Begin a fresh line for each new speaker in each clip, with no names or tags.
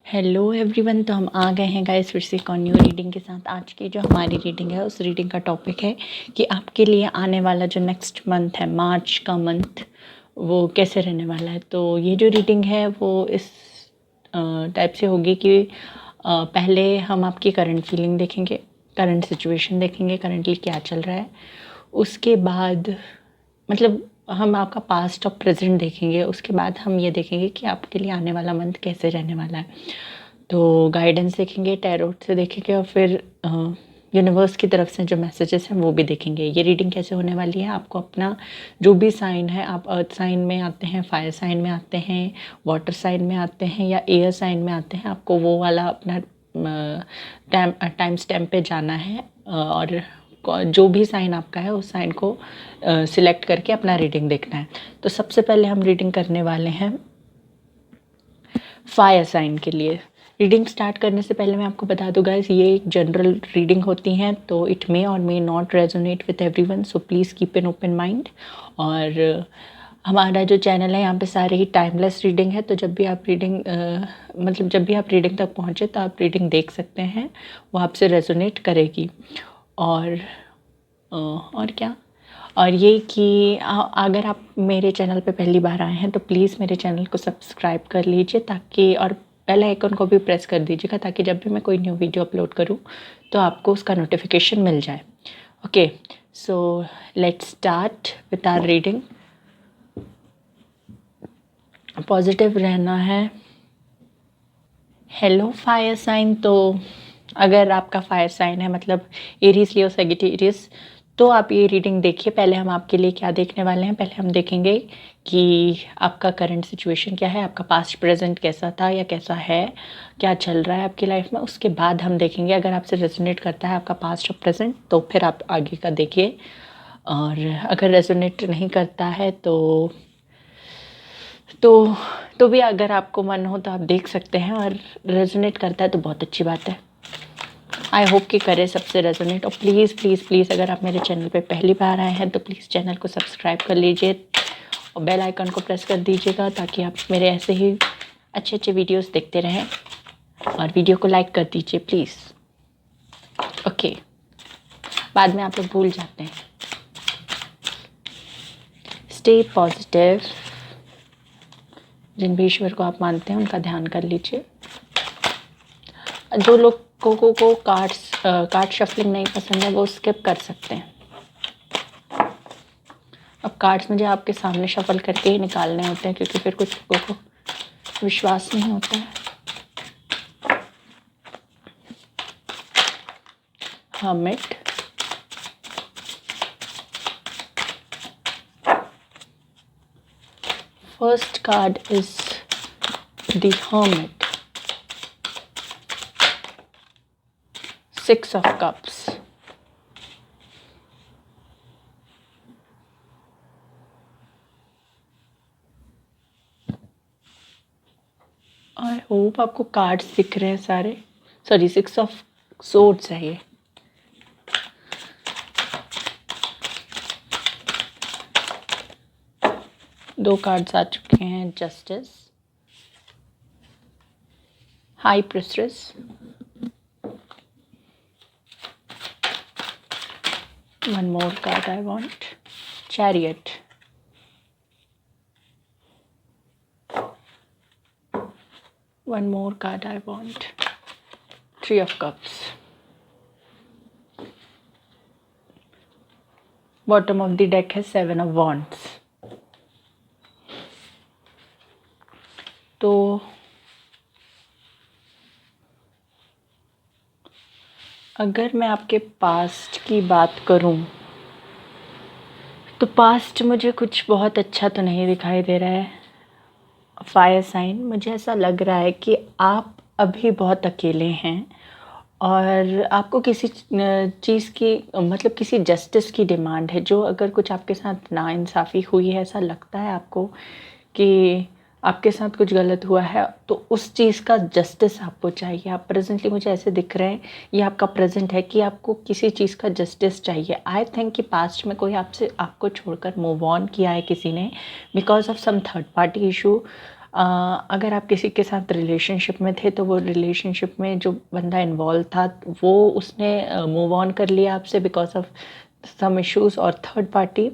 Hello everyone. तो हम आ गए हैं गाइस फिर से एक और न्यू रीडिंग के साथ। आज की जो हमारी रीडिंग है उस रीडिंग का टॉपिक है कि आपके लिए आने वाला जो नेक्स्ट मंथ है, मार्च का मंथ, वो कैसे रहने वाला है। तो ये जो रीडिंग है वो इस टाइप से होगी कि पहले हम आपकी करंट फीलिंग देखेंगे, करंट सिचुएशन देखेंगे, करंटली क्या चल रहा है। उसके बाद मतलब हम आपका पास्ट और प्रेजेंट देखेंगे। उसके बाद हम ये देखेंगे कि आपके लिए आने वाला मंथ कैसे रहने वाला है। तो गाइडेंस देखेंगे, टैरोट से देखेंगे और फिर यूनिवर्स की तरफ से जो मैसेजेस हैं वो भी देखेंगे। ये रीडिंग कैसे होने वाली है, आपको अपना जो भी साइन है, आप अर्थ साइन में आते हैं, फायर साइन में आते हैं, वाटर साइन में आते हैं या एयर साइन में आते हैं, आपको वो वाला अपना टाइम स्टैम्प पे जाना है और जो भी साइन आपका है उस साइन को सिलेक्ट करके अपना रीडिंग देखना है। तो सबसे पहले हम रीडिंग करने वाले हैं फायर साइन के लिए। रीडिंग स्टार्ट करने से पहले मैं आपको बता दूँ गाइस, ये एक जनरल रीडिंग होती हैं, तो इट मे और may not resonate with everyone, so please keep an open mind. और हमारा जो चैनल है यहाँ पे सारे ही टाइमलेस रीडिंग है, तो जब भी आप रीडिंग तक पहुँचे तो आप रीडिंग देख सकते हैं, वो आपसे रेजोनेट करेगी। और क्या, और ये कि अगर आप मेरे चैनल पे पहली बार आए हैं तो प्लीज़ मेरे चैनल को सब्सक्राइब कर लीजिए, ताकि और बेल आइकन को भी प्रेस कर दीजिएगा, ताकि जब भी मैं कोई न्यू वीडियो अपलोड करूं तो आपको उसका नोटिफिकेशन मिल जाए। Okay, so let's start with our reading. Positive रहना है। Hello fire sign. तो अगर आपका फायर साइन है, मतलब एरीज, लियो, सैजिटेरियस, तो आप ये रीडिंग देखिए। पहले हम आपके लिए क्या देखने वाले हैं, पहले हम देखेंगे कि आपका करंट सिचुएशन क्या है, आपका पास्ट प्रेजेंट कैसा था या कैसा है, क्या चल रहा है आपकी लाइफ में। उसके बाद हम देखेंगे अगर आपसे रेजोनेट करता है आपका पास्ट और प्रेजेंट तो फिर आप आगे का देखिए, और अगर रेजोनेट नहीं करता है तो भी अगर आपको मन हो तो आप देख सकते हैं, और रेजोनेट करता है तो बहुत अच्छी बात है। आई होप कि करे सबसे रेजोनेट। और प्लीज़ प्लीज़ प्लीज़ अगर आप मेरे चैनल पे पहली बार आए हैं तो प्लीज़ चैनल को सब्सक्राइब कर लीजिए और बेल आइकन को प्रेस कर दीजिएगा, ताकि आप मेरे ऐसे ही अच्छे अच्छे वीडियोस देखते रहें। और वीडियो को लाइक कर दीजिए प्लीज़। ओके, बाद में आप लोग भूल जाते हैं। Stay positive. जिन भी ईश्वर को आप मानते हैं उनका ध्यान कर लीजिए। जो लोग को कार्ड शफलिंग नहीं पसंद है वो स्किप कर सकते हैं। अब कार्ड्स मुझे आपके सामने शफल करके ही निकालने होते हैं, क्योंकि फिर कुछ लोगों को विश्वास नहीं होता है। Hermit, first card is the hermit, 6 of Cups, I hope आपको कार्ड्स दिख रहे हैं सारे। सॉरी, 6 of Swords है ये। दो कार्ड्स आ चुके हैं, justice, high prestress, one more card I want, Chariot, one more card I want, 3 of Cups, bottom of the deck है 7 of Wands। तो अगर मैं आपके पास्ट की बात करूं तो पास्ट मुझे कुछ बहुत अच्छा तो नहीं दिखाई दे रहा है। फायर साइन, मुझे ऐसा लग रहा है कि आप अभी बहुत अकेले हैं और आपको किसी चीज़ की, मतलब किसी जस्टिस की डिमांड है। जो अगर कुछ आपके साथ नाइंसाफ़ी हुई है, ऐसा लगता है आपको कि आपके साथ कुछ गलत हुआ है, तो उस चीज़ का जस्टिस आपको चाहिए। आप प्रेजेंटली, मुझे ऐसे दिख रहे हैं, ये आपका प्रेजेंट है कि आपको किसी चीज़ का जस्टिस चाहिए। आई थिंक कि पास्ट में कोई आपको छोड़कर मूव ऑन किया है किसी ने, because of some third party issue. अगर आप किसी के साथ रिलेशनशिप में थे तो वो रिलेशनशिप में जो बंदा इन्वॉल्व था वो उसने मूव ऑन कर लिया आपसे बिकॉज ऑफ सम इश्यूज़ और थर्ड पार्टी,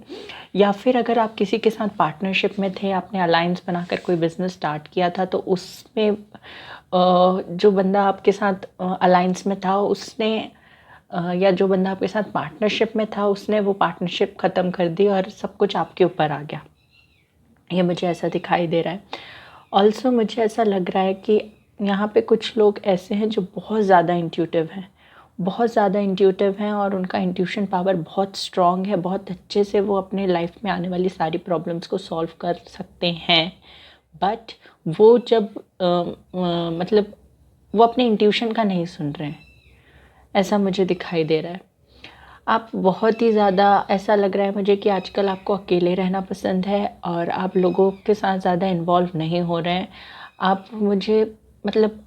या फिर अगर आप किसी के साथ पार्टनरशिप में थे, आपने अलायंस बनाकर कोई बिज़नेस स्टार्ट किया था तो उसमें जो बंदा आपके साथ अलायंस में था उसने या जो बंदा आपके साथ पार्टनरशिप में था उसने वो पार्टनरशिप ख़त्म कर दी और सब कुछ आपके ऊपर आ गया। ये मुझे ऐसा दिखाई दे रहा है। ऑल्सो मुझे ऐसा लग रहा है कि यहाँ पे कुछ लोग ऐसे हैं जो बहुत ज़्यादा इंट्यूटिव हैं, बहुत ज़्यादा इंट्यूटिव हैं और उनका इंट्यूशन पावर बहुत स्ट्रॉन्ग है, बहुत अच्छे से वो अपने लाइफ में आने वाली सारी प्रॉब्लम्स को सॉल्व कर सकते हैं। बट वो जब मतलब वो अपने इंट्यूशन का नहीं सुन रहे हैं, ऐसा मुझे दिखाई दे रहा है। आप बहुत ही ज़्यादा, ऐसा लग रहा है मुझे कि आजकल आपको अकेले रहना पसंद है और आप लोगों के साथ ज़्यादा इन्वॉल्व नहीं हो रहे हैं। आप मुझे मतलब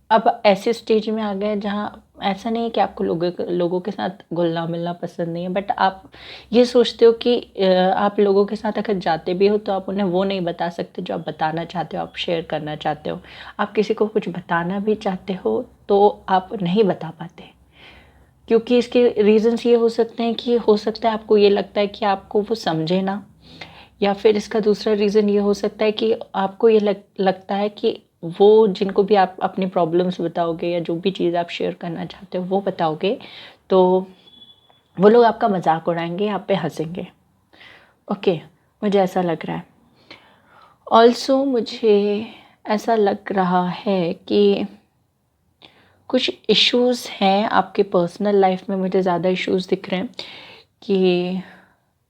अब ऐसे स्टेज में आ गए हैं जहाँ ऐसा नहीं है कि आपको लोगों के साथ घुलना मिलना पसंद नहीं है, बट आप ये सोचते हो कि आप लोगों के साथ अगर जाते भी हो तो आप उन्हें वो नहीं बता सकते जो आप बताना चाहते हो, आप शेयर करना चाहते हो। आप किसी को कुछ बताना भी चाहते हो तो आप नहीं बता पाते, क्योंकि इसके रीज़न्स ये हो सकते हैं कि हो सकता है आपको ये लगता है कि आपको वो समझे ना, या फिर इसका दूसरा रीज़न ये हो सकता है कि आपको ये लगता है कि वो जिनको भी आप अपनी प्रॉब्लम्स बताओगे या जो भी चीज़ आप शेयर करना चाहते हो वो बताओगे तो वो लोग आपका मजाक उड़ाएंगे, आप पे हंसेंगे। ओके, मुझे ऐसा लग रहा है। ऑल्सो मुझे ऐसा लग रहा है कि कुछ इश्यूज़ हैं आपके पर्सनल लाइफ में, मुझे ज़्यादा इश्यूज़ दिख रहे हैं कि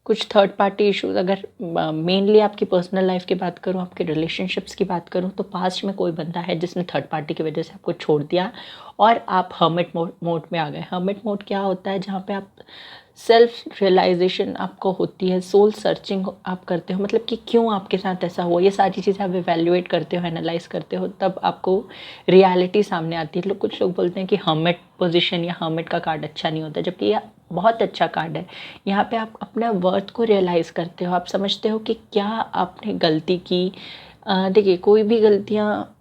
कुछ थर्ड पार्टी इश्यूज़। अगर मेनली आपकी पर्सनल लाइफ की बात करूँ, आपके रिलेशनशिप्स की बात करूँ, तो पास्ट में कोई बंदा है जिसने थर्ड पार्टी की वजह से आपको छोड़ दिया और आप हर्मिट मोड में आ गए। हर्मिट मोड क्या होता है? जहाँ पे आप सेल्फ रियलाइजेशन आपको होती है, सोल सर्चिंग आप करते हो, मतलब कि क्यों आपके साथ ऐसा हुआ, ये सारी चीज़ें आप इवैल्यूएट करते हो, एनालाइज करते हो, तब आपको रियलिटी सामने आती है। कुछ लोग बोलते हैं कि हर्मिट पोजीशन या हर्मिट का कार्ड अच्छा नहीं होता, जबकि यह बहुत अच्छा कार्ड है। यहाँ पे आप अपना वर्थ को रियलाइज़ करते हो, आप समझते हो कि क्या आपने गलती की। देखिए, कोई भी गलतियाँ,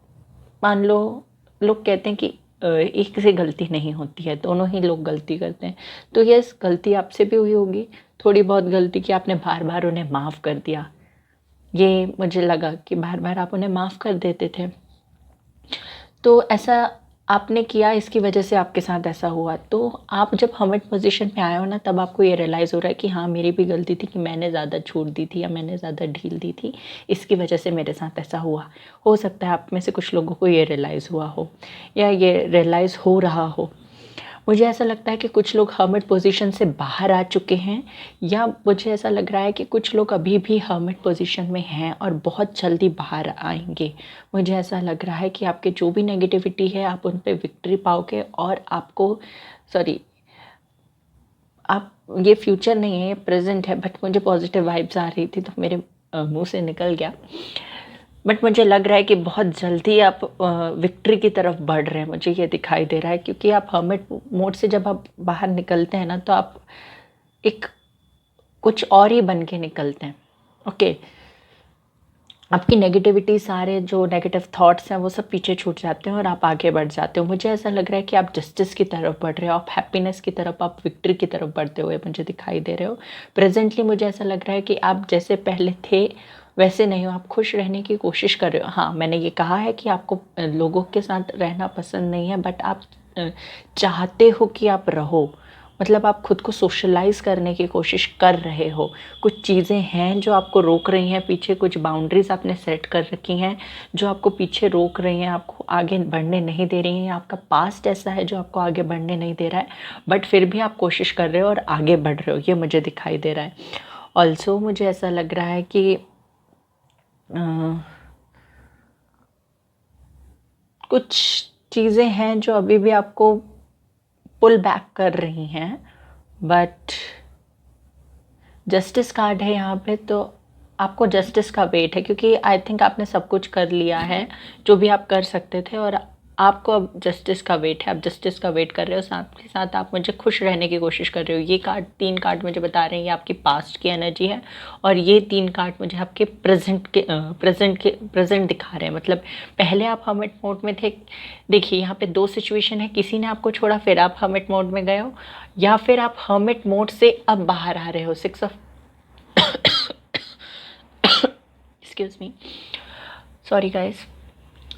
मान लो लोग कहते हैं कि एक से गलती नहीं होती है, दोनों ही लोग गलती करते हैं। तो यस, गलती आपसे भी हुई होगी, थोड़ी बहुत गलती की, आपने बार बार उन्हें माफ़ कर दिया। ये मुझे लगा कि बार बार आप उन्हें माफ़ कर देते थे, तो ऐसा आपने किया, इसकी वजह से आपके साथ ऐसा हुआ। तो आप जब हर्मिट पोजीशन में आए हो ना, तब आपको ये रियलाइज़ हो रहा है कि हाँ, मेरी भी गलती थी कि मैंने ज़्यादा छूट दी थी या मैंने ज़्यादा ढील दी थी, इसकी वजह से मेरे साथ ऐसा हुआ। हो सकता है आप में से कुछ लोगों को ये रियलाइज़ हुआ हो या ये रियलाइज़ हो रहा हो। मुझे ऐसा लगता है कि कुछ लोग हर्मिट पोजीशन से बाहर आ चुके हैं, या मुझे ऐसा लग रहा है कि कुछ लोग अभी भी हर्मिट पोजीशन में हैं और बहुत जल्दी बाहर आएंगे। मुझे ऐसा लग रहा है कि आपके जो भी नेगेटिविटी है आप उन पे विक्ट्री पाओगे और आपको, सॉरी, आप, ये फ्यूचर नहीं है, ये प्रेजेंट है, बट मुझे पॉजिटिव वाइब्स आ रही थी तो मेरे मुंह से निकल गया। बट मुझे लग रहा है कि बहुत जल्दी आप विक्ट्री की तरफ बढ़ रहे हैं, मुझे ये दिखाई दे रहा है, क्योंकि आप हर्मिट मोड से जब आप बाहर निकलते हैं ना, तो आप एक कुछ और ही बन के निकलते हैं। ओके, आपकी नेगेटिविटी, सारे जो नेगेटिव थॉट्स हैं वो सब पीछे छूट जाते हैं और आप आगे बढ़ जाते हो। मुझे ऐसा लग रहा है कि आप जस्टिस की तरफ बढ़ रहे हो, आप हैप्पीनेस की तरफ, आप विक्ट्री की तरफ बढ़ते हुए मुझे दिखाई दे रहे हो। प्रेजेंटली मुझे ऐसा लग रहा है कि आप जैसे पहले थे वैसे नहीं हो, आप खुश रहने की कोशिश कर रहे हो। हाँ, मैंने ये कहा है कि आपको लोगों के साथ रहना पसंद नहीं है, बट आप चाहते हो कि आप रहो, मतलब आप खुद को सोशलाइज करने की कोशिश कर रहे हो। कुछ चीज़ें हैं जो आपको रोक रही हैं पीछे, कुछ बाउंड्रीज आपने सेट कर रखी हैं जो आपको पीछे रोक रही हैं, आपको आगे बढ़ने नहीं दे रही हैं। आपका पास्ट ऐसा है जो आपको आगे बढ़ने नहीं दे रहा है, बट फिर भी आप कोशिश कर रहे हो और आगे बढ़ रहे हो, ये मुझे दिखाई दे रहा है। ऑल्सो मुझे ऐसा लग रहा है कि कुछ चीज़ें हैं जो अभी भी आपको पुल बैक कर रही हैं, बट जस्टिस कार्ड है यहाँ पे, तो आपको जस्टिस का वेट है, क्योंकि आई थिंक आपने सब कुछ कर लिया है जो भी आप कर सकते थे और आपको अब जस्टिस का वेट है, आप जस्टिस का वेट कर रहे हो, साथ के साथ आप मुझे खुश रहने की कोशिश कर रहे हो। ये कार्ड, 3 कार्ड मुझे बता रहे हैं ये आपकी पास्ट की एनर्जी है, और ये 3 कार्ड मुझे आपके प्रेजेंट दिखा रहे हैं। मतलब पहले आप हर्मिट मोड में थे। देखिए यहाँ पे 2 सिचुएशन है, किसी ने आपको छोड़ा फिर आप हर्मिट मोड में गए हो, या फिर आप हर्मिट मोड से अब बाहर आ रहे हो। 6 of excuse me, sorry guys.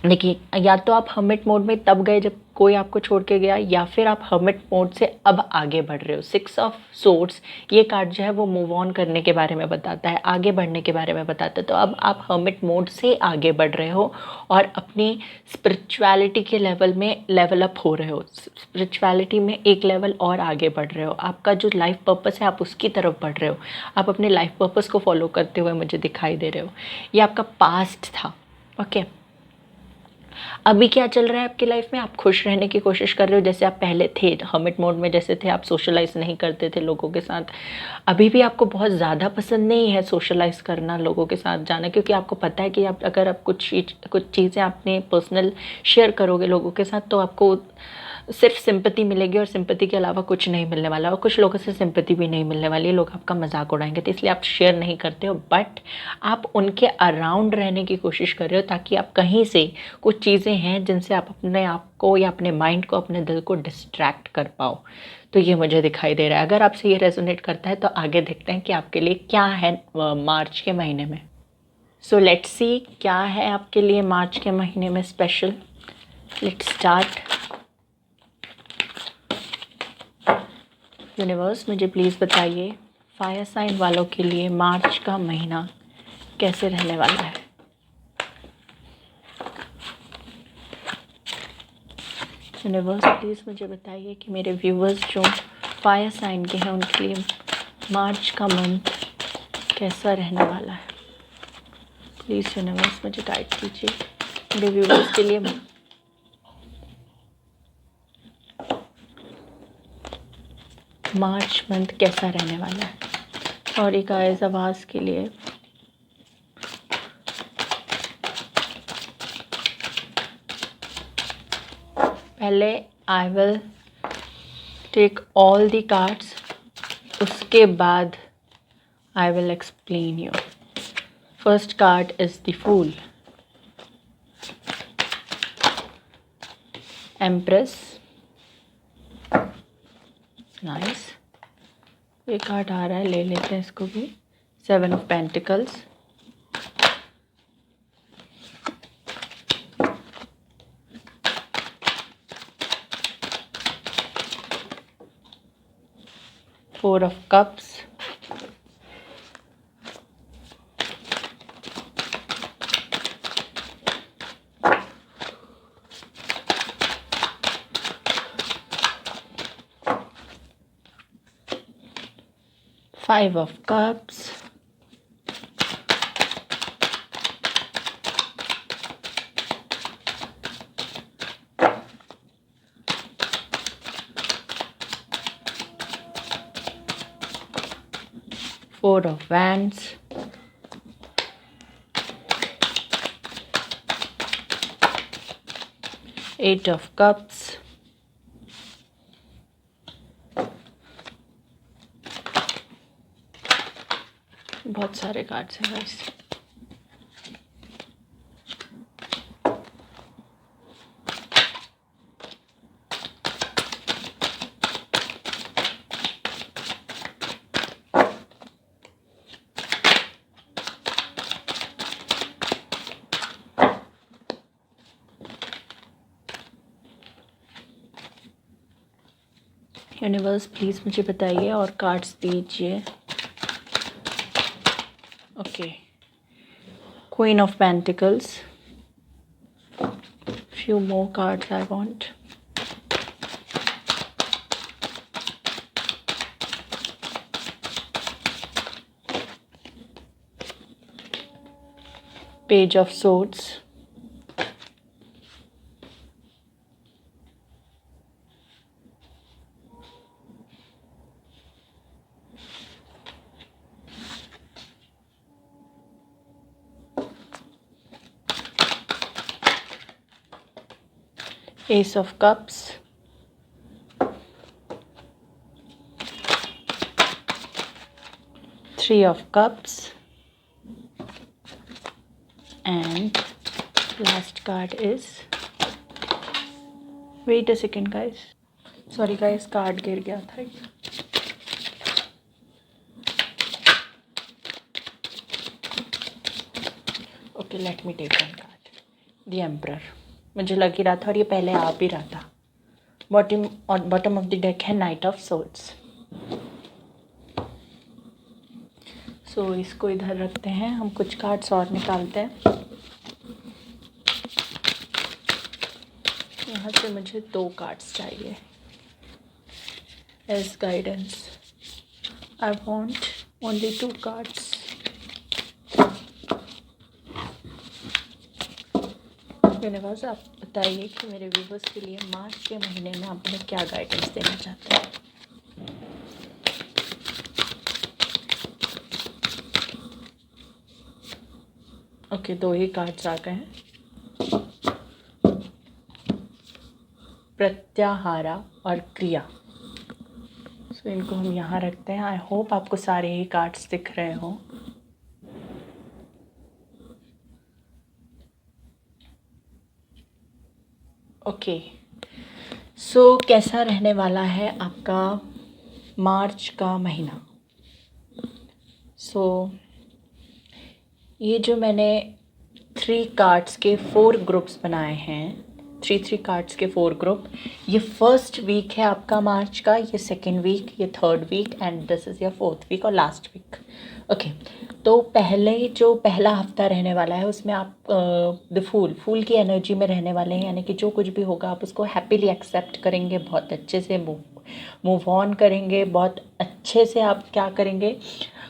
देखिए, या तो आप हर्मिट मोड में तब गए जब कोई आपको छोड़ के गया, या फिर आप हर्मिट मोड से अब आगे बढ़ रहे हो। 6 ऑफ सोर्ड्स ये कार्ड जो है वो मूव ऑन करने के बारे में बताता है, आगे बढ़ने के बारे में बताता है। तो अब आप हर्मिट मोड से आगे बढ़ रहे हो और अपनी स्पिरिचुअलिटी के लेवल में लेवल अप हो रहे हो। स्पिरिचुअलिटी में एक लेवल और आगे बढ़ रहे हो। आपका जो लाइफ पर्पस है आप उसकी तरफ बढ़ रहे हो। आप अपने लाइफ पर्पस को फॉलो करते हुए मुझे दिखाई दे रहे हो। ये आपका पास्ट था। ओके, अभी क्या चल रहा है आपकी लाइफ में? आप खुश रहने की कोशिश कर रहे हो जैसे आप पहले थे हर्मिट मोड में। जैसे थे आप सोशलाइज नहीं करते थे लोगों के साथ। अभी भी आपको बहुत ज़्यादा पसंद नहीं है सोशलाइज करना, लोगों के साथ जाना, क्योंकि आपको पता है कि आप अगर आप कुछ चीज़ें अपने पर्सनल शेयर करोगे लोगों के साथ तो आपको सिर्फ सिंपैथी मिलेगी, और सिंपैथी के अलावा कुछ नहीं मिलने वाला, और कुछ लोगों से सिंपैथी भी नहीं मिलने वाली। लोग आपका मजाक उड़ाएंगे, तो इसलिए आप शेयर नहीं करते हो। बट आप उनके अराउंड रहने की कोशिश कर रहे हो, ताकि आप कहीं से कुछ चीज़ें हैं जिनसे आप अपने आप को या अपने माइंड को, अपने दिल को डिस्ट्रैक्ट कर पाओ। तो ये मुझे दिखाई दे रहा है। अगर आपसे ये रेजोनेट करता है तो आगे देखते हैं कि आपके लिए क्या है मार्च के महीने में। सो लेट्स सी क्या है आपके लिए मार्च के महीने में स्पेशल। Let's start. यूनिवर्स मुझे प्लीज़ बताइए फायर साइन वालों के लिए मार्च का महीना कैसे रहने वाला है। यूनिवर्स प्लीज़ मुझे बताइए कि मेरे व्यूवर्स जो फायर साइन के हैं उनके लिए मार्च का मंथ कैसा रहने वाला है। प्लीज़ यूनिवर्स मुझे गाइड कीजिए मेरे व्यूवर्स के लिए मार्च मंथ कैसा रहने वाला है। सॉरी गाइस आवाज़ के लिए। पहले I will take all the cards, उसके बाद I will explain you. First card is the fool, empress, nice. ये कार्ड आ रहा है, ले लेते हैं इसको भी। 7 of pentacles, Four of Cups, Five of Cups, Four of Wands, Eight of Cups, बहुत सारे कार्ड्स हैं गाइस। यूनिवर्स प्लीज़ मुझे बताइए और कार्ड्स दीजिए। Okay, queen of pentacles, few more cards I want. Page of Swords, Ace of Cups, Three of Cups, and last card is, wait a second guys, sorry guys, card गिर गया था. Okay, let me take one card, the emperor. मुझे लग ही रहा था और ये पहले आ भी रहा था. बॉटम ऑफ द डेक है नाइट ऑफ सोर्ड्स. सो इसको इधर रखते हैं, हम कुछ कार्ड्स और निकालते हैं. यहाँ से मुझे 2 कार्ड्स चाहिए as guidance. I want only 2 cards. Universe, आप बताइए कि मेरे व्यूवर्स के लिए मार्च के महीने में आप हमें क्या गाइडेंस देना चाहते हैं. ओके, 2 ही कार्ड्स आ गए हैं. प्रत्याहारा और क्रिया. सो इनको हम यहाँ रखते हैं. आई होप आपको सारे ही कार्ड्स दिख रहे हो. ओके, सो कैसा रहने वाला है आपका मार्च का महीना. सो ये जो मैंने 3 कार्ड्स के 4 ग्रुप्स बनाए हैं, 3 कार्ड्स के 4 ग्रुप, ये फर्स्ट वीक है आपका मार्च का, ये सेकेंड वीक, ये third week, and this is your fourth week और लास्ट वीक. ओके, तो पहला हफ्ता रहने वाला है उसमें आप द फूल की एनर्जी में रहने वाले हैं. यानी कि जो कुछ भी होगा आप उसको हैप्पीली एक्सेप्ट करेंगे, बहुत अच्छे से मूव ऑन करेंगे. बहुत अच्छे से आप क्या करेंगे,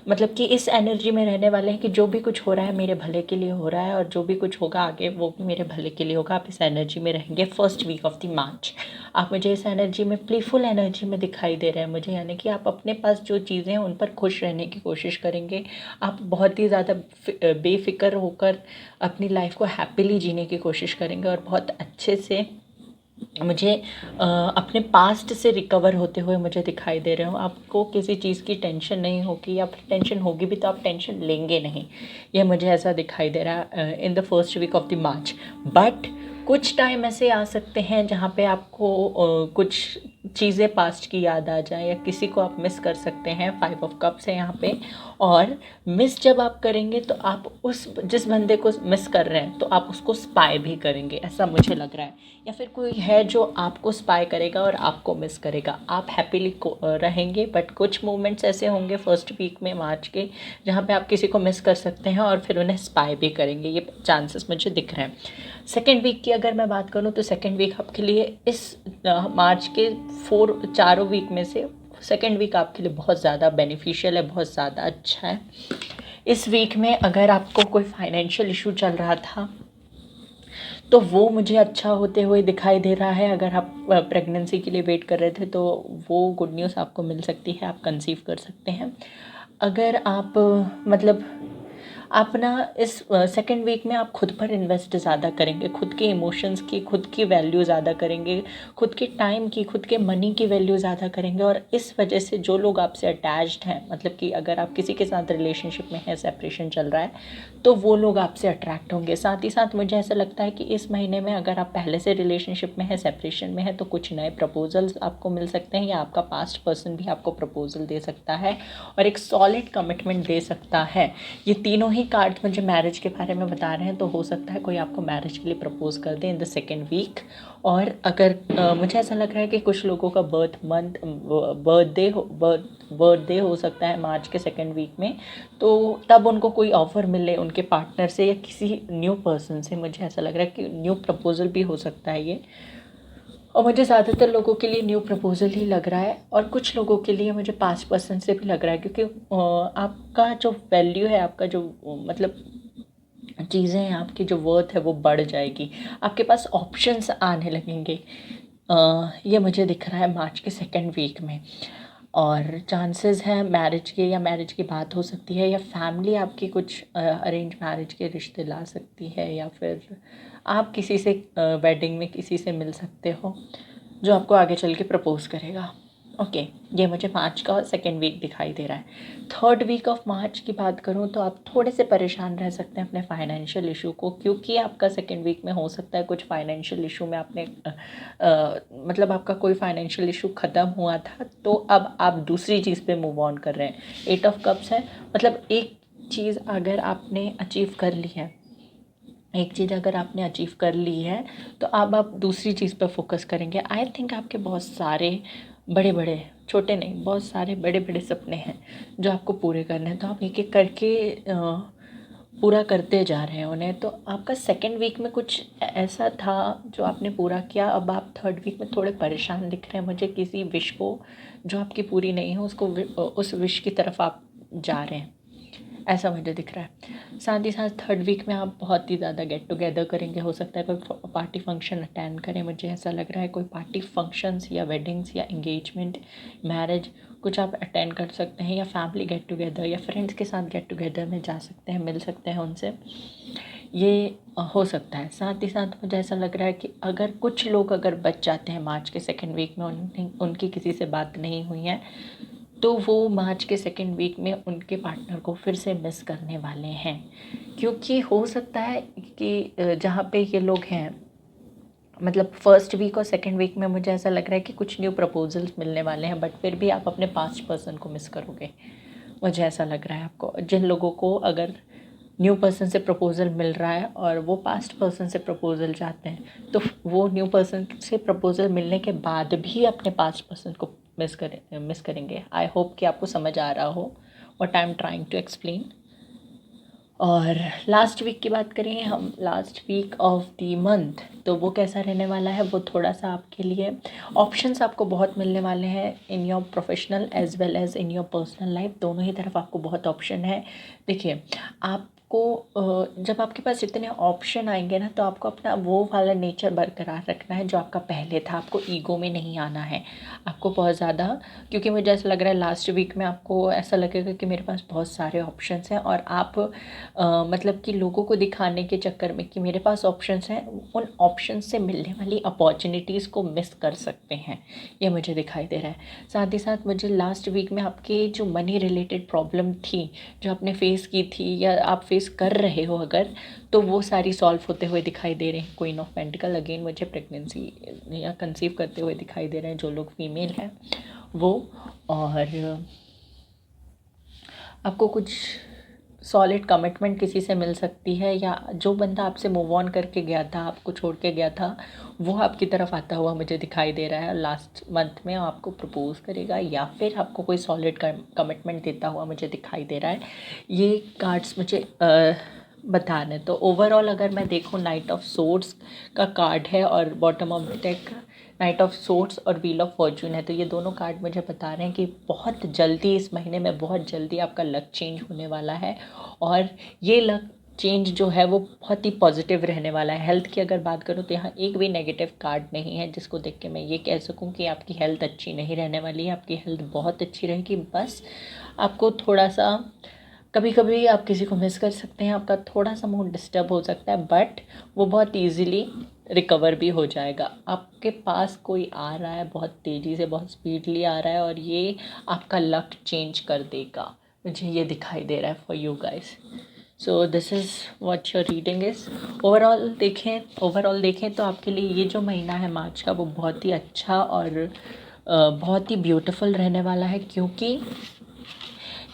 मतलब कि इस एनर्जी में रहने वाले हैं कि जो भी कुछ हो रहा है मेरे भले के लिए हो रहा है, और जो भी कुछ होगा आगे वो भी मेरे भले के लिए होगा. आप इस एनर्जी में रहेंगे फर्स्ट वीक ऑफ द मार्च. आप मुझे इस एनर्जी में, प्लेफुल एनर्जी में दिखाई दे रहे हैं मुझे. यानी कि आप अपने पास जो चीज़ें हैं उन पर खुश रहने की कोशिश करेंगे. आप बहुत ही ज़्यादा बेफिक्र होकर अपनी लाइफ को हैप्पीली जीने की कोशिश करेंगे, और बहुत अच्छे से मुझे अपने पास्ट से रिकवर होते हुए मुझे दिखाई दे रहे हो. आपको किसी चीज़ की टेंशन नहीं होगी, या फिर टेंशन होगी भी तो आप टेंशन लेंगे नहीं. ये मुझे ऐसा दिखाई दे रहा है in the first week of the March. But कुछ टाइम ऐसे आ सकते हैं जहाँ पे आपको कुछ चीज़ें पास्ट की याद आ जाए, या किसी को आप मिस कर सकते हैं. 5 ऑफ कप्स है यहाँ पे. और मिस जब आप करेंगे तो आप जिस बंदे को मिस कर रहे हैं तो आप उसको स्पाई भी करेंगे, ऐसा मुझे लग रहा है. या फिर कोई है जो आपको स्पाई करेगा और आपको मिस करेगा. आप हैप्पीली रहेंगे, बट कुछ मोमेंट्स ऐसे होंगे फर्स्ट वीक में मार्च के जहाँ पे आप किसी को मिस कर सकते हैं और फिर उन्हें स्पाई भी करेंगे. ये चांसेस मुझे दिख रहे हैं. सेकेंड वीक की अगर मैं बात करूँ तो सेकेंड वीक आपके लिए इस मार्च के 4 वीक में से सेकेंड वीक आपके लिए बहुत ज़्यादा बेनिफिशियल है, बहुत ज़्यादा अच्छा है. इस वीक में अगर आपको कोई फाइनेंशियल इशू चल रहा था तो वो मुझे अच्छा होते हुए दिखाई दे रहा है. अगर आप प्रेगनेंसी के लिए वेट कर रहे थे तो वो गुड न्यूज़ आपको मिल सकती है, आप कंसीव कर सकते हैं. अगर आप मतलब आप ना इस सेकेंड वीक में आप खुद पर इन्वेस्ट ज़्यादा करेंगे, खुद के इमोशंस की, खुद की वैल्यू ज़्यादा करेंगे, खुद के टाइम की, खुद के मनी की वैल्यू ज़्यादा करेंगे. और इस वजह से जो लोग आपसे अटैच्ड हैं, मतलब कि अगर आप किसी के साथ रिलेशनशिप में हैं, सेपरेशन चल रहा है, तो वो लोग आपसे अट्रैक्ट होंगे. साथ ही साथ मुझे ऐसा लगता है कि इस महीने में अगर आप पहले से रिलेशनशिप में है, सेपरेशन में है, तो कुछ नए प्रपोजल्स आपको मिल सकते हैं, या आपका पास्ट पर्सन भी आपको प्रपोजल दे सकता है और एक सॉलिड कमिटमेंट दे सकता है. ये तीनों ही कार्ड मुझे मैरिज के बारे में बता रहे हैं, तो हो सकता है कोई आपको मैरिज के लिए प्रपोज कर दे इन द सेकेंड वीक. और अगर मुझे ऐसा लग रहा है कि कुछ लोगों का बर्थडे हो सकता है मार्च के सेकेंड वीक में, तो तब उनको कोई ऑफ़र मिले उनके पार्टनर से या किसी न्यू पर्सन से. मुझे ऐसा लग रहा है कि न्यू प्रपोजल भी हो सकता है ये, और मुझे ज़्यादातर लोगों के लिए न्यू प्रपोजल ही लग रहा है. और कुछ लोगों के लिए मुझे पास्ट पर्सन से भी लग रहा है, क्योंकि आपका जो वैल्यू है, आपका जो मतलब चीज़ें हैं, आपकी जो वर्थ है वो बढ़ जाएगी. आपके पास ऑप्शंस आने लगेंगे. ये मुझे दिख रहा है मार्च के सेकेंड वीक में. और चांसेस हैं मैरिज के, या मैरिज की बात हो सकती है, या फैमिली आपकी कुछ अरेंज मैरिज के रिश्ते ला सकती है, या फिर आप किसी से वेडिंग में किसी से मिल सकते हो जो आपको आगे चल के प्रपोज़ करेगा। ओके, ये मुझे मार्च का सेकेंड वीक दिखाई दे रहा है। थर्ड वीक ऑफ मार्च की बात करूँ तो आप थोड़े से परेशान रह सकते हैं अपने फाइनेंशियल इशू को, क्योंकि आपका सेकेंड वीक में हो सकता है कुछ फाइनेंशियल इशू में आपने मतलब आपका कोई फाइनेंशियल इशू ख़त्म हुआ था, तो अब आप दूसरी चीज़ पे मूव ऑन कर रहे हैं। 8 ऑफ कप्स है, मतलब एक चीज़ अगर आपने अचीव कर ली है, एक चीज़ अगर आपने अचीव कर ली है, तो अब आप दूसरी चीज़ पर फोकस करेंगे। आई थिंक आपके बहुत सारे बड़े बड़े, छोटे नहीं, बहुत सारे बड़े बड़े सपने हैं जो आपको पूरे करने हैं, तो आप एक एक करके पूरा करते जा रहे हैं उन्हें। तो आपका सेकेंड वीक में कुछ ऐसा था जो आपने पूरा किया, अब आप थर्ड वीक में थोड़े परेशान दिख रहे हैं मुझे, किसी विश को जो आपकी पूरी नहीं हो उसको उस विश की तरफ आप जा रहे हैं, ऐसा मुझे दिख रहा है। साथ ही साथ थर्ड वीक में आप बहुत ही ज़्यादा गेट टुगेदर करेंगे, हो सकता है कोई पार्टी फंक्शन अटेंड करें, मुझे ऐसा लग रहा है कोई पार्टी फंक्शंस या वेडिंग्स या एंगेजमेंट, मैरिज, कुछ आप अटेंड कर सकते हैं, या फैमिली गेट टुगेदर या फ्रेंड्स के साथ गेट टुगेदर में जा सकते हैं, मिल सकते हैं उनसे, ये हो सकता है। साथ ही साथ मुझे ऐसा लग रहा है कि अगर कुछ लोग अगर बच जाते हैं मार्च के सेकेंड वीक में, उनकी किसी से बात नहीं हुई है, तो वो मार्च के सेकेंड वीक में उनके पार्टनर को फिर से मिस करने वाले हैं, क्योंकि हो सकता है कि जहाँ पे ये लोग हैं, मतलब फर्स्ट वीक और सेकेंड वीक में मुझे ऐसा लग रहा है कि कुछ न्यू प्रपोजल्स मिलने वाले हैं, बट फिर भी आप अपने पास्ट पर्सन को मिस करोगे, मुझे ऐसा लग रहा है। आपको, जिन लोगों को अगर न्यू पर्सन से प्रपोज़ल मिल रहा है और वो पास्ट पर्सन से प्रपोज़ल चाहते हैं, तो वो न्यू पर्सन से प्रपोज़ल मिलने के बाद भी अपने पास्ट पर्सन को मिस करेंगे। आई होप कि आपको समझ आ रहा हो what I am trying to explain. और लास्ट वीक की बात करें हम, last week of the month, तो वो कैसा रहने वाला है, वो थोड़ा सा आपके लिए ऑप्शंस आपको बहुत मिलने वाले हैं in your professional as well as in your personal life, दोनों ही तरफ आपको बहुत ऑप्शन है। देखिए, आपको जब आपके पास इतने ऑप्शन आएंगे ना, तो आपको अपना वो वाला नेचर बरकरार रखना है जो आपका पहले था, आपको ईगो में नहीं आना है, आपको बहुत ज़्यादा, क्योंकि मुझे ऐसा लग रहा है लास्ट वीक में आपको ऐसा लगेगा कि मेरे पास बहुत सारे ऑप्शंस हैं, और आप मतलब कि लोगों को दिखाने के चक्कर में कि मेरे पास ऑप्शंस हैं, उन ऑप्शंस से मिलने वाली अपॉर्चुनिटीज़ को मिस कर सकते हैं, ये मुझे दिखाई दे रहा है। साथ ही साथ मुझे लास्ट वीक में आपके जो मनी रिलेटेड प्रॉब्लम थी, जो आपने फेस की थी या आप फेस कर रहे हो अगर, तो वो सारी सॉल्व होते हुए दिखाई दे रहे हैं। क्वीन ऑफ पेंटिकल अगेन मुझे प्रेगनेंसी या कंसीव करते हुए दिखाई दे रहे हैं जो लोग फीमेल हैं वो, और आपको कुछ सॉलिड कमिटमेंट किसी से मिल सकती है, या जो बंदा आपसे मूव ऑन करके गया था, आपको छोड़ के गया था, वो आपकी तरफ आता हुआ मुझे दिखाई दे रहा है लास्ट मंथ में, आपको प्रपोज़ करेगा या फिर आपको कोई सॉलिड कमिटमेंट देता हुआ मुझे दिखाई दे रहा है। ये कार्ड्स मुझे बता रहे हैं। तो ओवरऑल अगर मैं देखूँ, नाइट ऑफ सोर्ड्स का कार्ड है और bottom of the deck night of swords और व्हील ऑफ फॉर्चून है, तो ये दोनों कार्ड मुझे बता रहे हैं कि बहुत जल्दी इस महीने में, बहुत जल्दी आपका लक चेंज होने वाला है, और ये लक चेंज जो है वो बहुत ही पॉजिटिव रहने वाला है। हेल्थ की अगर बात करूँ तो यहाँ एक भी नेगेटिव कार्ड नहीं है जिसको देख के मैं ये कह सकूँ कि आपकी हेल्थ अच्छी नहीं रहने वाली है। आपकी हेल्थ बहुत अच्छी रहेगी, बस आपको थोड़ा सा, कभी कभी आप किसी को मिस कर सकते हैं, आपका थोड़ा सा मूड डिस्टर्ब हो सकता है, बट वो बहुत ईजीली रिकवर भी हो जाएगा। आपके पास कोई आ रहा है बहुत तेज़ी से, बहुत स्पीडली आ रहा है, और ये आपका लक चेंज कर देगा, मुझे ये दिखाई दे रहा है for you guys. So this is what your reading is. Overall देखें तो आपके लिए ये जो महीना है मार्च का, वो बहुत ही अच्छा और बहुत ही ब्यूटीफुल रहने वाला है, क्योंकि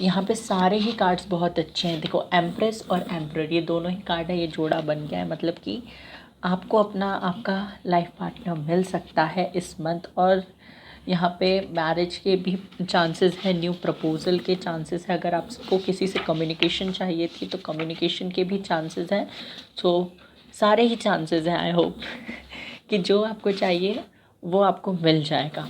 यहाँ पे सारे ही कार्ड्स बहुत अच्छे हैं। देखो, एम्प्रेस और एम्परर, ये दोनों ही कार्ड है, ये जोड़ा बन गया है, मतलब कि आपको आपका लाइफ पार्टनर मिल सकता है इस मंथ, और यहाँ पे मैरिज के भी चांसेस है, न्यू प्रपोज़ल के चांसेस है, अगर आपको किसी से कम्युनिकेशन चाहिए थी तो कम्युनिकेशन के भी चांसेस हैं। तो सारे ही चांसेस हैं, आई होप कि जो आपको चाहिए वो आपको मिल जाएगा।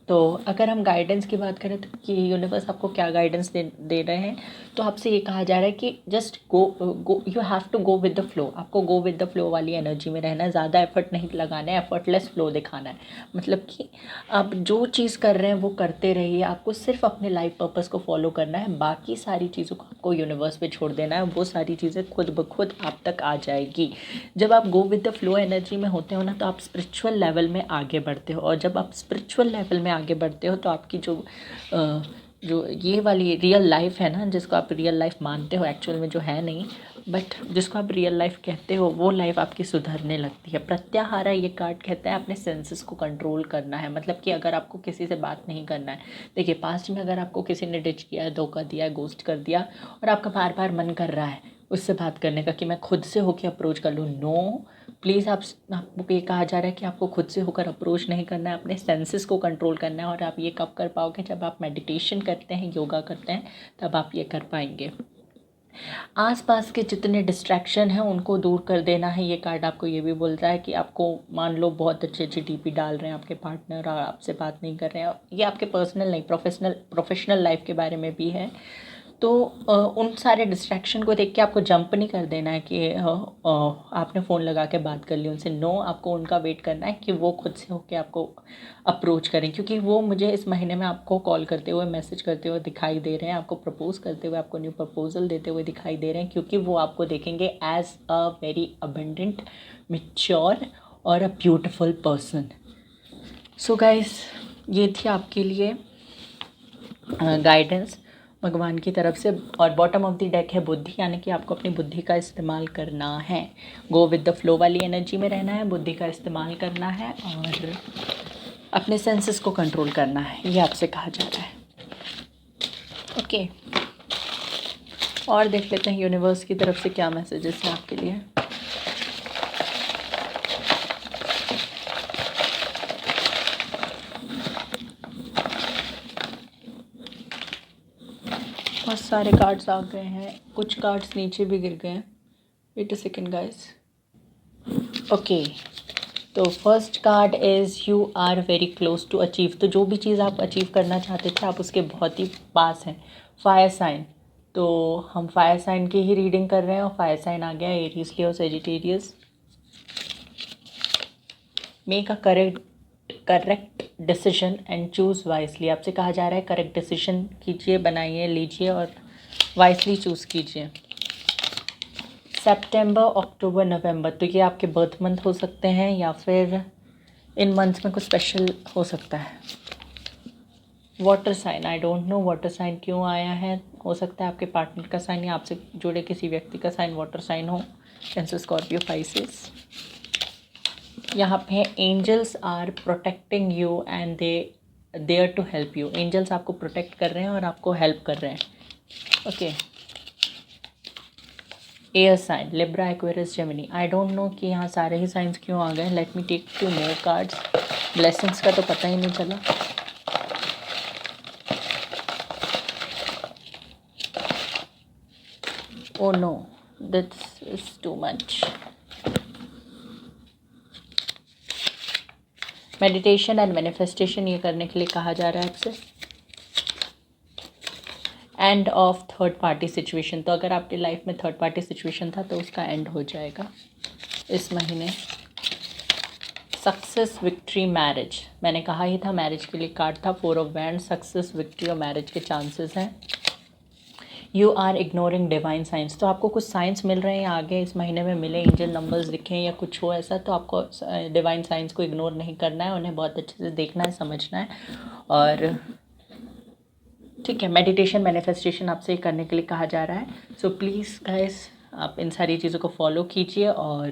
तो अगर हम गाइडेंस की बात करें तो कि यूनिवर्स आपको क्या गाइडेंस दे रहे हैं, तो आपसे ये कहा जा रहा है कि just go you have to go with the flow. आपको गो विद द फ्लो वाली एनर्जी में रहना है, ज़्यादा एफर्ट नहीं लगाना है, एफर्टलेस फ्लो दिखाना है। मतलब कि आप जो चीज़ कर रहे हैं वो करते रहिए, आपको सिर्फ अपने लाइफ पर्पस को फॉलो करना है, बाकी सारी चीज़ों को आपको यूनिवर्स पे छोड़ देना है, वो सारी चीज़ें खुद ब खुद आप तक आ जाएगी। जब आप गो विद द फ्लो एनर्जी में होते हो ना, तो आप स्पिरिचुअल लेवल में आगे बढ़ते हो, और जब आप स्पिरिचुअल लेवल में आगे बढ़ते हो तो आपकी जो ये वाली रियल लाइफ है ना, जिसको आप रियल लाइफ मानते हो, एक्चुअल में जो है नहीं, बट जिसको आप रियल लाइफ कहते हो, वो लाइफ आपकी सुधरने लगती है। प्रत्याहारा ये कार्ड कहता है अपने सेंसेस को कंट्रोल करना है। मतलब कि अगर आपको किसी से बात नहीं करना है, देखिए पास्ट में अगर आपको किसी ने डिच किया है, धोखा दिया है, गोस्ट कर दिया, और आपका बार बार मन कर रहा है उससे बात करने का कि मैं खुद से होकर अप्रोच कर लूँ, नो प्लीज़, आपको ये कहा जा रहा है कि आपको खुद से होकर अप्रोच नहीं करना है, अपने सेंसेस को कंट्रोल करना है। और आप ये कब कर पाओगे? जब आप मेडिटेशन करते हैं, योगा करते हैं, तब आप ये कर पाएंगे। आसपास के जितने डिस्ट्रैक्शन हैं उनको दूर कर देना है। ये कार्ड आपको ये भी बोल रहा है कि आपको, मान लो बहुत अच्छी अच्छी डीपी डाल रहे हैं आपके पार्टनर और आपसे बात नहीं कर रहे हैं, ये आपके पर्सनल नहीं, प्रोफेशनल लाइफ के बारे में भी है। तो उन सारे डिस्ट्रैक्शन को देख के आपको जंप नहीं कर देना है कि आपने फ़ोन लगा के बात कर ली उनसे। नो, आपको उनका वेट करना है कि वो खुद से होके आपको अप्रोच करें, क्योंकि वो मुझे इस महीने में आपको कॉल करते हुए, मैसेज करते हुए दिखाई दे रहे हैं, आपको प्रपोज़ करते हुए, आपको न्यू प्रपोजल देते हुए दिखाई दे रहे हैं, क्योंकि वो आपको देखेंगे as a very abundant, mature और a beautiful person. So guys, ये थी आपके लिए गाइडेंस भगवान की तरफ से। और बॉटम ऑफ द डेक है बुद्धि, यानी कि आपको अपनी बुद्धि का इस्तेमाल करना है। गो विद द फ्लो वाली एनर्जी में रहना है, बुद्धि का इस्तेमाल करना है और अपने सेंसेस को कंट्रोल करना है, ये आपसे कहा जा रहा है। ओके, और देख लेते हैं यूनिवर्स की तरफ से क्या मैसेजेस हैं आपके लिए। बहुत सारे कार्ड्स आ गए हैं, कुछ कार्ड्स नीचे भी गिर गए हैं। Wait a second guys. Okay, तो first card is you are very close to achieve. तो जो भी चीज़ आप अचीव करना चाहते थे, आप उसके बहुत ही पास हैं। फायर साइन, तो हम फायर साइन की ही रीडिंग कर रहे हैं और फायर साइन आ गया Aries, Leo, Sagittarius. Make a correct decision and choose wisely. आपसे कहा जा रहा है करेक्ट डिसीजन कीजिए, बनाइए, लीजिए और वाइसली चूज़ कीजिए। सितंबर, अक्टूबर, नवंबर, तो ये आपके बर्थ मंथ हो सकते हैं या फिर इन मंथ्स में कुछ स्पेशल हो सकता है। Water sign, I don't know water sign क्यों आया है, हो सकता है आपके पार्टनर का साइन या आपसे जुड़े किसी व्यक्ति का साइन वाटर साइन हो। Cancer, Scorpio, Pisces. यहाँ पे angels are protecting you and they there to help you. Angels आपको प्रोटेक्ट कर रहे हैं और आपको हेल्प कर रहे हैं। Okay, air sign, Libra, Aquarius, Gemini. I don't know कि यहाँ सारे ही साइंस क्यों आ गए। Let me take 2 more cards. Blessings का तो पता ही नहीं चला। Oh no, this is too much. Meditation and manifestation ये करने के लिए कहा जा रहा है आपसे। End of third party situation, तो अगर आपकी लाइफ में थर्ड पार्टी सिचुएशन था तो उसका एंड हो जाएगा इस महीने। सक्सेस, विक्ट्री, मैरिज, मैंने कहा ही था मैरिज के लिए कार्ड था। 4 ऑफ वैंड, सक्सेस, विक्ट्री और मैरिज के चांसेस हैं। You are ignoring divine signs, तो आपको कुछ साइंस मिल रहे हैं आगे इस महीने में मिले, एंजल नंबर्स दिखें या कुछ हो ऐसा, तो आपको डिवाइन साइंस को इग्नोर नहीं करना है, उन्हें बहुत अच्छे से देखना है, समझना है। और ठीक है, मेडिटेशन मैनिफेस्टेशन आपसे करने के लिए कहा जा रहा है। सो प्लीज़ गाइस, आप इन सारी चीज़ों को फॉलो कीजिए और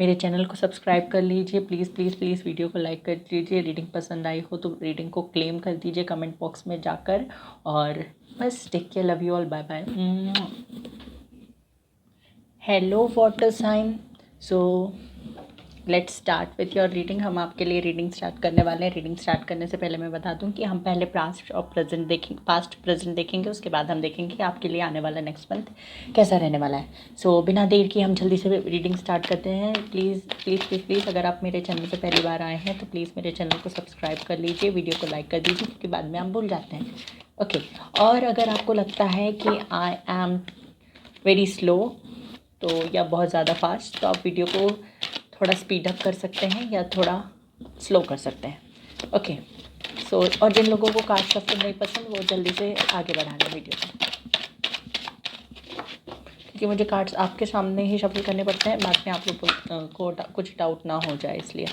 मेरे चैनल को सब्सक्राइब कर लीजिए। प्लीज़ प्लीज़ प्लीज़ वीडियो को लाइक कर दीजिए। रीडिंग पसंद आई हो तो रीडिंग को क्लेम कर दीजिए कमेंट बॉक्स में जाकर। और बस take care, love you all, bye bye. Hello water sign, so let's start with your reading. हम आपके लिए रीडिंग स्टार्ट करने वाले हैं। रीडिंग स्टार्ट करने से पहले मैं बता दूं कि हम पहले पास्ट और प्रेजेंट देखेंगे, पास्ट प्रेजेंट देखेंगे, उसके बाद हम देखेंगे कि आपके लिए आने वाला नेक्स्ट मंथ कैसा रहने वाला है। सो बिना देर की हम जल्दी से रीडिंग स्टार्ट करते हैं। प्लीज़ प्लीज़ प्लीज़ प्लीज़ अगर आप मेरे चैनल पर पहली बार आए हैं तो प्लीज़ मेरे चैनल को सब्सक्राइब कर लीजिए, वीडियो को लाइक कर दीजिए, क्योंकि बाद में हम भूल जाते हैं। ओके, और अगर आपको लगता है कि आई एम वेरी स्लो तो या बहुत ज़्यादा फास्ट, तो आप वीडियो को थोड़ा स्पीड अप कर सकते हैं या थोड़ा स्लो कर सकते हैं। ओके, सो और जिन लोगों को कार्ड शफल नहीं पसंद वो जल्दी से आगे बढ़ा लें वीडियो को, क्योंकि मुझे कार्ड्स आपके सामने ही शफल करने पड़ते हैं, बाद में आप लोगों को कुछ डाउट ना हो जाए। इसलिए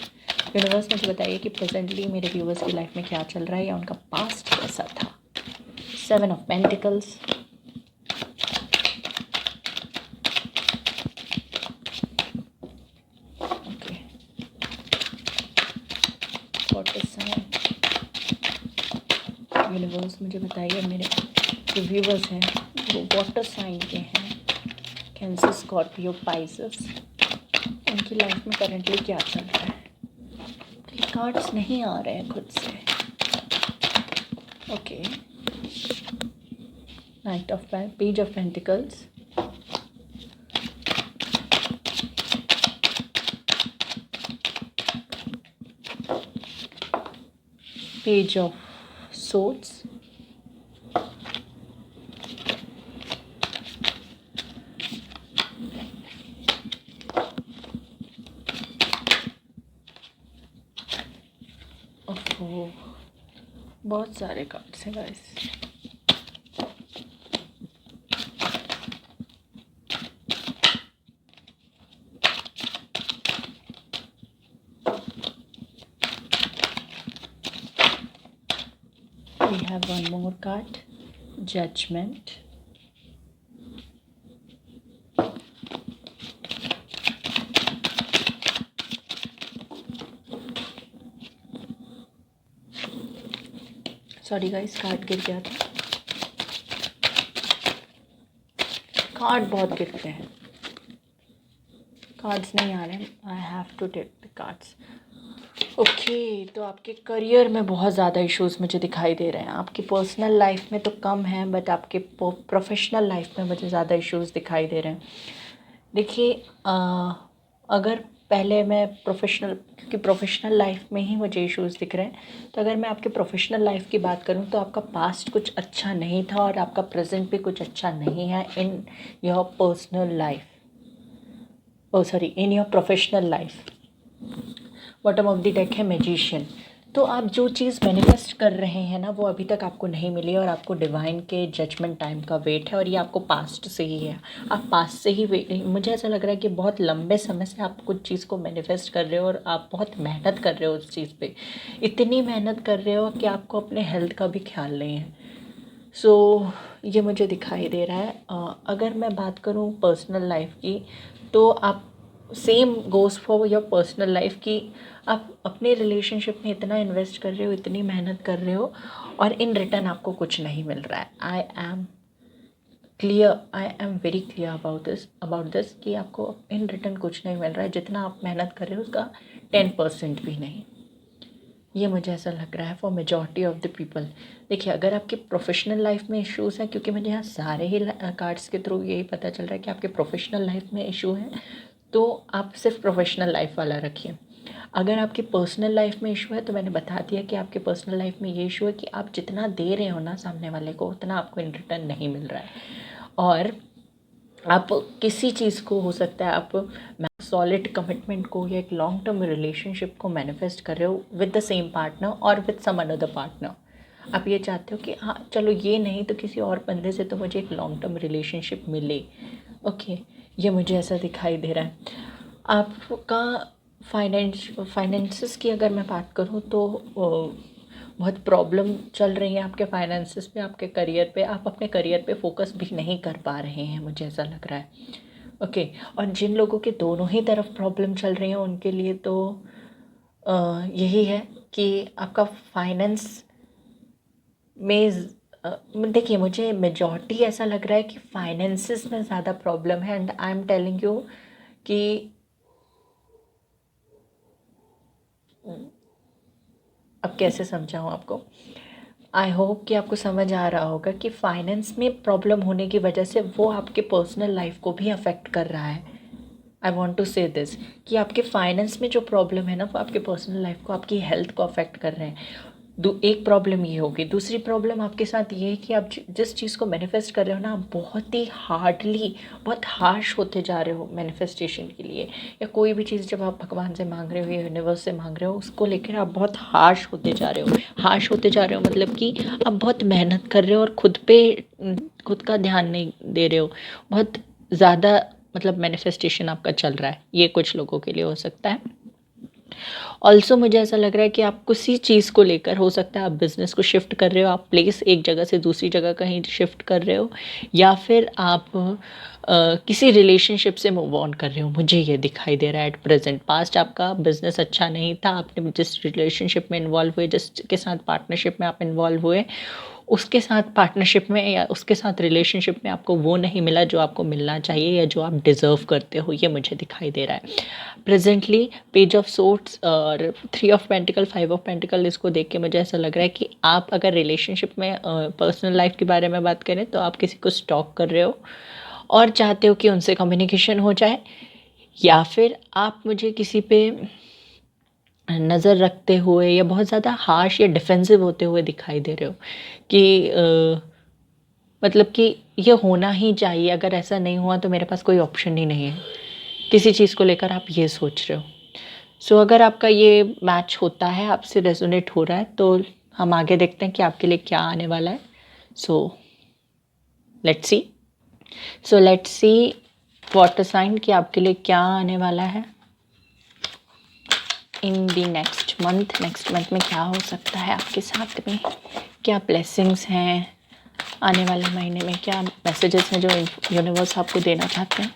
यूनिवर्स मुझे बताइए कि प्रेजेंटली मेरे व्यूवर्स की लाइफ में क्या चल रहा है या उनका पास्ट कैसा था। 7 ऑफ पेंटिकल्स, यूनिवर्स मुझे बताइए मेरे जो व्यूवर्स हैं वो वाटर साइन के हैं, कैंसर, स्कॉर्पियो, पाइसेस, उनकी लाइफ में करंटली क्या चल रहा है। कार्ड्स नहीं आ रहे हैं खुद से। Okay, night of page of pentacles, page of swords, ओहो बहुत सारे कार्ड्स हैं guys. We have one more card, Judgment, sorry guys card गिर गया था। कार्ड बहुत गिरते हैं, कार्ड्स नहीं आ रहे हैं। I have to take the cards. Okay, तो आपके करियर में बहुत ज़्यादा इश्यूज़ मुझे दिखाई दे रहे हैं। आपकी पर्सनल लाइफ में तो कम है, बट आपके प्रोफेशनल लाइफ में मुझे ज़्यादा इश्यूज़ दिखाई दे रहे हैं। देखिए, अगर पहले मैं क्योंकि प्रोफेशनल लाइफ में ही मुझे इश्यूज़ दिख रहे हैं, तो अगर मैं आपके प्रोफेशनल लाइफ की बात करूं तो आपका पास्ट कुछ अच्छा नहीं था और आपका प्रेजेंट भी कुछ अच्छा नहीं है इन your personal life, in your professional life. Bottom of the deck है मैजिशियन। तो आप जो चीज़ मैनिफेस्ट कर रहे हैं ना वो अभी तक आपको नहीं मिली और आपको डिवाइन के जजमेंट टाइम का वेट है, और ये आपको पास्ट से ही है। आप पास्ट से ही मुझे ऐसा लग रहा है कि बहुत लंबे समय से आप कुछ चीज़ को मैनिफेस्ट कर रहे हो और आप बहुत मेहनत कर रहे हो उस चीज़ पे। इतनी मेहनत कर रहे हो कि आपको अपने हेल्थ का भी ख्याल नहीं है। सो ये मुझे दिखाई दे रहा है। अगर मैं बात करूँ पर्सनल लाइफ की, तो आप same goes for your personal life की आप अपने रिलेशनशिप में इतना इन्वेस्ट कर रहे हो, इतनी मेहनत कर रहे हो, और इन रिटर्न आपको कुछ नहीं मिल रहा है। आई am very clear about this कि आपको इन रिटर्न कुछ नहीं मिल रहा है। जितना आप मेहनत कर रहे हो उसका 10% भी नहीं। ये मुझे ऐसा लग रहा है for majority of the people. देखिए, अगर आपके प्रोफेशनल लाइफ में इश्यूज़ हैं, क्योंकि मुझे यहाँ सारे ही कार्ड्स के थ्रू यही पता चल रहा है कि आपके प्रोफेशनल लाइफ में इशू हैं, तो आप सिर्फ प्रोफेशनल लाइफ वाला रखिए। अगर आपकी पर्सनल लाइफ में इशू है तो मैंने बता दिया कि आपके पर्सनल लाइफ में ये इशू है कि आप जितना दे रहे हो ना सामने वाले को, उतना आपको इन रिटर्न नहीं मिल रहा है। और आप किसी चीज़ को, हो सकता है आप सॉलिड कमिटमेंट को या एक लॉन्ग टर्म रिलेशनशिप को मैनिफेस्ट कर रहे हो विद द सेम पार्टनर और विद सम अनदर पार्टनर। आप ये चाहते हो कि हाँ चलो ये नहीं तो किसी और बंदे से तो मुझे एक लॉन्ग टर्म रिलेशनशिप मिले। ओके, ये मुझे ऐसा दिखाई दे रहा है। आपका फाइनेंसेस की अगर मैं बात करूँ तो बहुत प्रॉब्लम चल रही है आपके फाइनेंसेस पे, आपके करियर पे। आप अपने करियर पे फोकस भी नहीं कर पा रहे हैं, मुझे ऐसा लग रहा है। ओके, और जिन लोगों के दोनों ही तरफ प्रॉब्लम चल रही है उनके लिए तो यही है कि आपका फाइनेंस में देखिए, मुझे मेजॉरिटी ऐसा लग रहा है कि फाइनेंसेस में ज़्यादा प्रॉब्लम है। And I am telling you कि अब कैसे समझाऊँ आपको? आई होप कि आपको समझ आ रहा होगा कि फाइनेंस में प्रॉब्लम होने की वजह से वो आपके पर्सनल लाइफ को भी अफेक्ट कर रहा है। आई वॉन्ट टू से दिस कि आपके फाइनेंस में जो प्रॉब्लम है ना, वो आपके पर्सनल लाइफ को, आपकी हेल्थ को अफेक्ट कर रहे हैं। एक प्रॉब्लम ये होगी। दूसरी प्रॉब्लम आपके साथ ये है कि आप जिस चीज़ को मैनिफेस्ट कर रहे हो ना, आप बहुत ही हार्डली, बहुत हार्श होते जा रहे हो मैनिफेस्टेशन के लिए, या कोई भी चीज़ जब आप भगवान से मांग रहे हो या यूनिवर्स से मांग रहे हो, उसको लेकर आप बहुत हार्श होते जा रहे हो। हार्श होते जा रहे हो मतलब कि आप बहुत मेहनत कर रहे हो और खुद का ध्यान नहीं दे रहे हो। बहुत ज़्यादा मतलब मैनिफेस्टेशन आपका चल रहा है, ये कुछ लोगों के लिए हो सकता है। ऑल्सो मुझे ऐसा लग रहा है कि आप किसी चीज़ को लेकर, हो सकता है आप बिज़नेस को शिफ्ट कर रहे हो, आप प्लेस एक जगह से दूसरी जगह कहीं शिफ्ट कर रहे हो, या फिर आप किसी रिलेशनशिप से मूव ऑन कर रहे हो। मुझे ये दिखाई दे रहा है एट प्रेजेंट। पास्ट आपका बिज़नेस अच्छा नहीं था, आपने जिस रिलेशनशिप में इन्वॉल्व हुए, जिसके साथ पार्टनरशिप में आप इन्वॉल्व हुए, उसके साथ पार्टनरशिप में या उसके साथ रिलेशनशिप में आपको वो नहीं मिला जो आपको मिलना चाहिए या जो आप डिज़र्व करते हो, ये मुझे दिखाई दे रहा है प्रेजेंटली। पेज ऑफ सोर्ट्स और 3 ऑफ पेंटिकल, 5 ऑफ पेंटिकल, इसको देख के मुझे ऐसा लग रहा है कि आप अगर रिलेशनशिप में पर्सनल लाइफ के बारे में बात करें तो आप किसी को स्टॉक कर रहे हो और चाहते हो कि उनसे कम्युनिकेशन हो जाए, या फिर आप मुझे किसी पे नज़र रखते हुए या बहुत ज़्यादा हार्श या डिफेंसिव होते हुए दिखाई दे रहे हो कि मतलब कि ये होना ही चाहिए, अगर ऐसा नहीं हुआ तो मेरे पास कोई ऑप्शन ही नहीं है। किसी चीज़ को लेकर आप ये सोच रहे हो। सो अगर आपका ये मैच होता है, आपसे रेजोनेट हो रहा है, तो हम आगे देखते हैं कि आपके लिए क्या आने वाला है। So let's see. So let's see water sign कि आपके लिए क्या आने वाला है in the next month. Next month में क्या हो सकता है आपके साथ में, क्या ब्लेसिंग्स हैं आने वाले महीने में, क्या मैसेजेस हैं जो यूनिवर्स आपको देना चाहते हैं।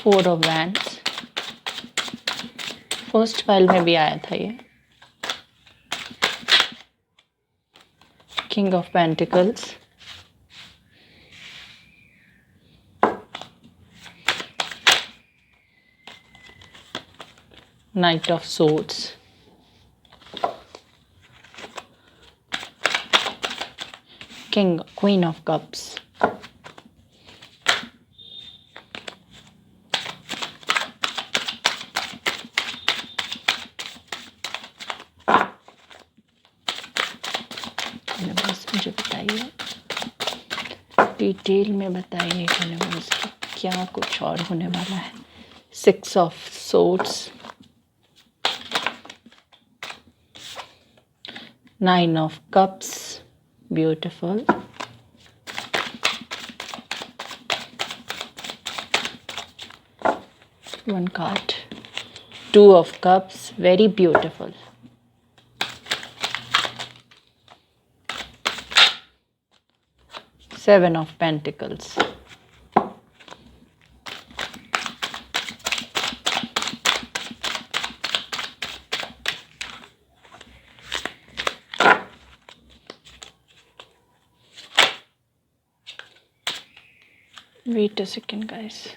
Four of wands, first file में भी आया था ये। King of pentacles, night of swords, queen of cups, बस मुझे बताइए, डिटेल में बताइए यूनिवर्स की क्या कुछ और होने वाला है। 6 of swords, 9 of cups, beautiful, 1 card, 2 of cups, very beautiful, 7 of Pentacles, wait a second guys,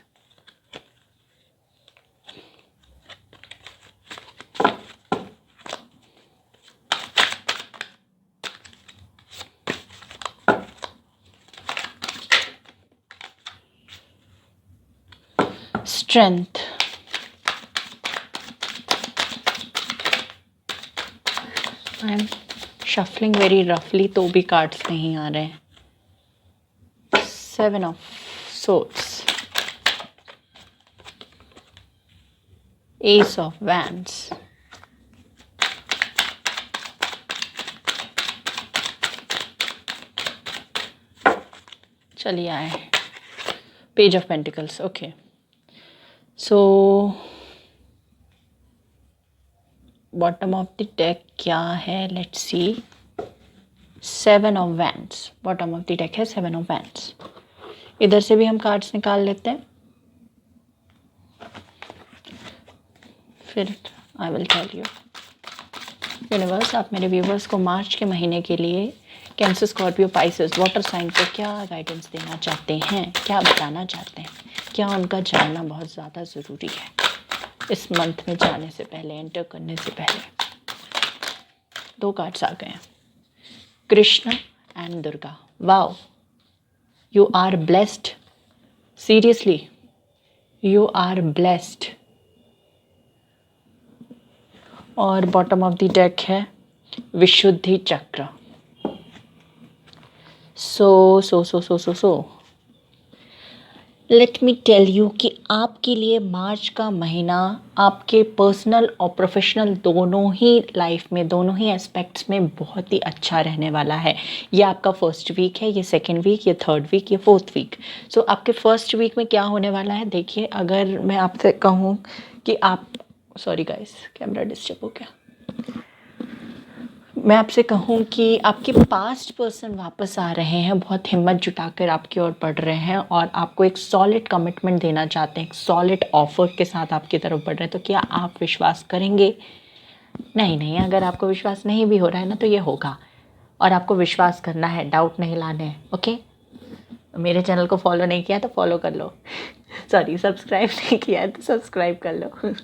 strength, I am shuffling very roughly तो भी कार्ड्स नहीं आ रहे हैं। 7 of swords, ace of wands, चलिए आए page of pentacles. Okay, so bottom of the deck क्या है, let's C. 7 of wands, bottom of the deck है 7 ऑफ वैंड्स। इधर से भी हम कार्ड्स निकाल लेते हैं, फिर I will tell you. Universe, आप मेरे व्यूवर्स को मार्च के महीने के लिए Cancer, Scorpio, Pisces, water sign को क्या गाइडेंस देना चाहते हैं, क्या बताना चाहते हैं, क्या उनका जानना बहुत ज़्यादा ज़रूरी है इस मंथ में जाने से पहले, एंटर करने से पहले। 2 कार्ड्स आ गए हैं, Krishna and Durga. Wow, you are blessed, seriously you are blessed. और बॉटम ऑफ द डेक है Vishuddhi chakra. So let me tell you कि आपके लिए मार्च का महीना आपके पर्सनल और प्रोफेशनल दोनों ही लाइफ में, दोनों ही एस्पेक्ट्स में बहुत ही अच्छा रहने वाला है। ये आपका फर्स्ट वीक है, ये सेकंड वीक, ये थर्ड वीक, ये फोर्थ वीक। सो आपके फर्स्ट वीक में क्या होने वाला है, देखिए, अगर मैं आपसे कहूँ कि आप, सॉरी गाइस, कैमरा डिस्टर्ब हो गया, मैं आपसे कहूँ कि आपके पास्ट पर्सन वापस आ रहे हैं, बहुत हिम्मत जुटाकर आपकी ओर बढ़ रहे हैं और आपको एक सॉलिड कमिटमेंट देना चाहते हैं, एक सॉलिड ऑफर के साथ आपकी तरफ बढ़ रहे हैं। तो क्या आप विश्वास करेंगे? नहीं, अगर आपको विश्वास नहीं भी हो रहा है ना, तो ये होगा, और आपको विश्वास करना है, डाउट नहीं लाने हैं। ओके, मेरे चैनल को फॉलो नहीं किया तो फॉलो कर लो, सॉरी, सब्सक्राइब नहीं किया है तो सब्सक्राइब कर लो।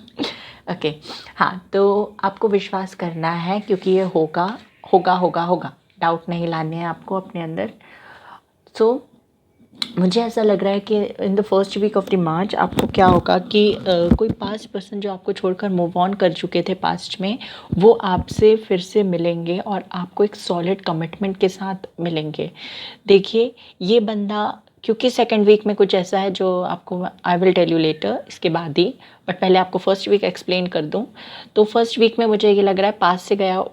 ओके, हाँ, तो आपको विश्वास करना है क्योंकि ये होगा, डाउट नहीं लाने हैं आपको अपने अंदर। सो मुझे ऐसा लग रहा है कि in the first week of the March आपको क्या होगा कि कोई पास्ट पर्सन जो आपको छोड़कर मूव ऑन कर चुके थे पास्ट में, वो आपसे फिर से मिलेंगे और आपको एक सॉलिड कमिटमेंट के साथ मिलेंगे। देखिए, ये बंदा, क्योंकि सेकंड वीक में कुछ ऐसा है जो आपको I will tell you later, इसके बाद ही, बट पहले आपको फर्स्ट वीक एक्सप्लेन कर दूं। तो फर्स्ट वीक में मुझे ये लग रहा है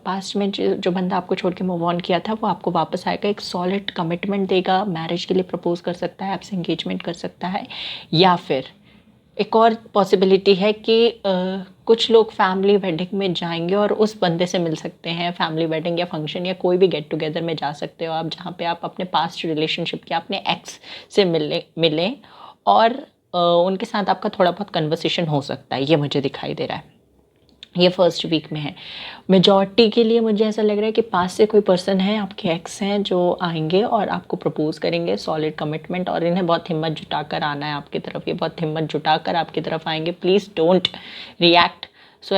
पास्ट में जो बंदा आपको छोड़ के मूव ऑन किया था वो आपको वापस आएगा, एक सॉलिड कमिटमेंट देगा, मैरिज के लिए प्रपोज कर सकता है, आपसे एंगेजमेंट कर सकता है, या फिर एक और पॉसिबिलिटी है कि कुछ लोग फैमिली वेडिंग में जाएंगे और उस बंदे से मिल सकते हैं। फैमिली वेडिंग या फंक्शन या कोई भी गेट टुगेदर में जा सकते हो आप, जहाँ पे आप अपने पास्ट रिलेशनशिप के, अपने एक्स से मिलें और उनके साथ आपका थोड़ा बहुत कन्वर्सेशन हो सकता है, ये मुझे दिखाई दे रहा है। ये फर्स्ट वीक में है। मेजॉरिटी के लिए मुझे ऐसा लग रहा है कि पास से कोई पर्सन है, आपके एक्स हैं, जो आएंगे और आपको प्रपोज करेंगे, सॉलिड कमिटमेंट, और इन्हें बहुत हिम्मत जुटाकर आना है आपकी तरफ, ये बहुत हिम्मत जुटाकर आपकी तरफ आएंगे। Please don't react so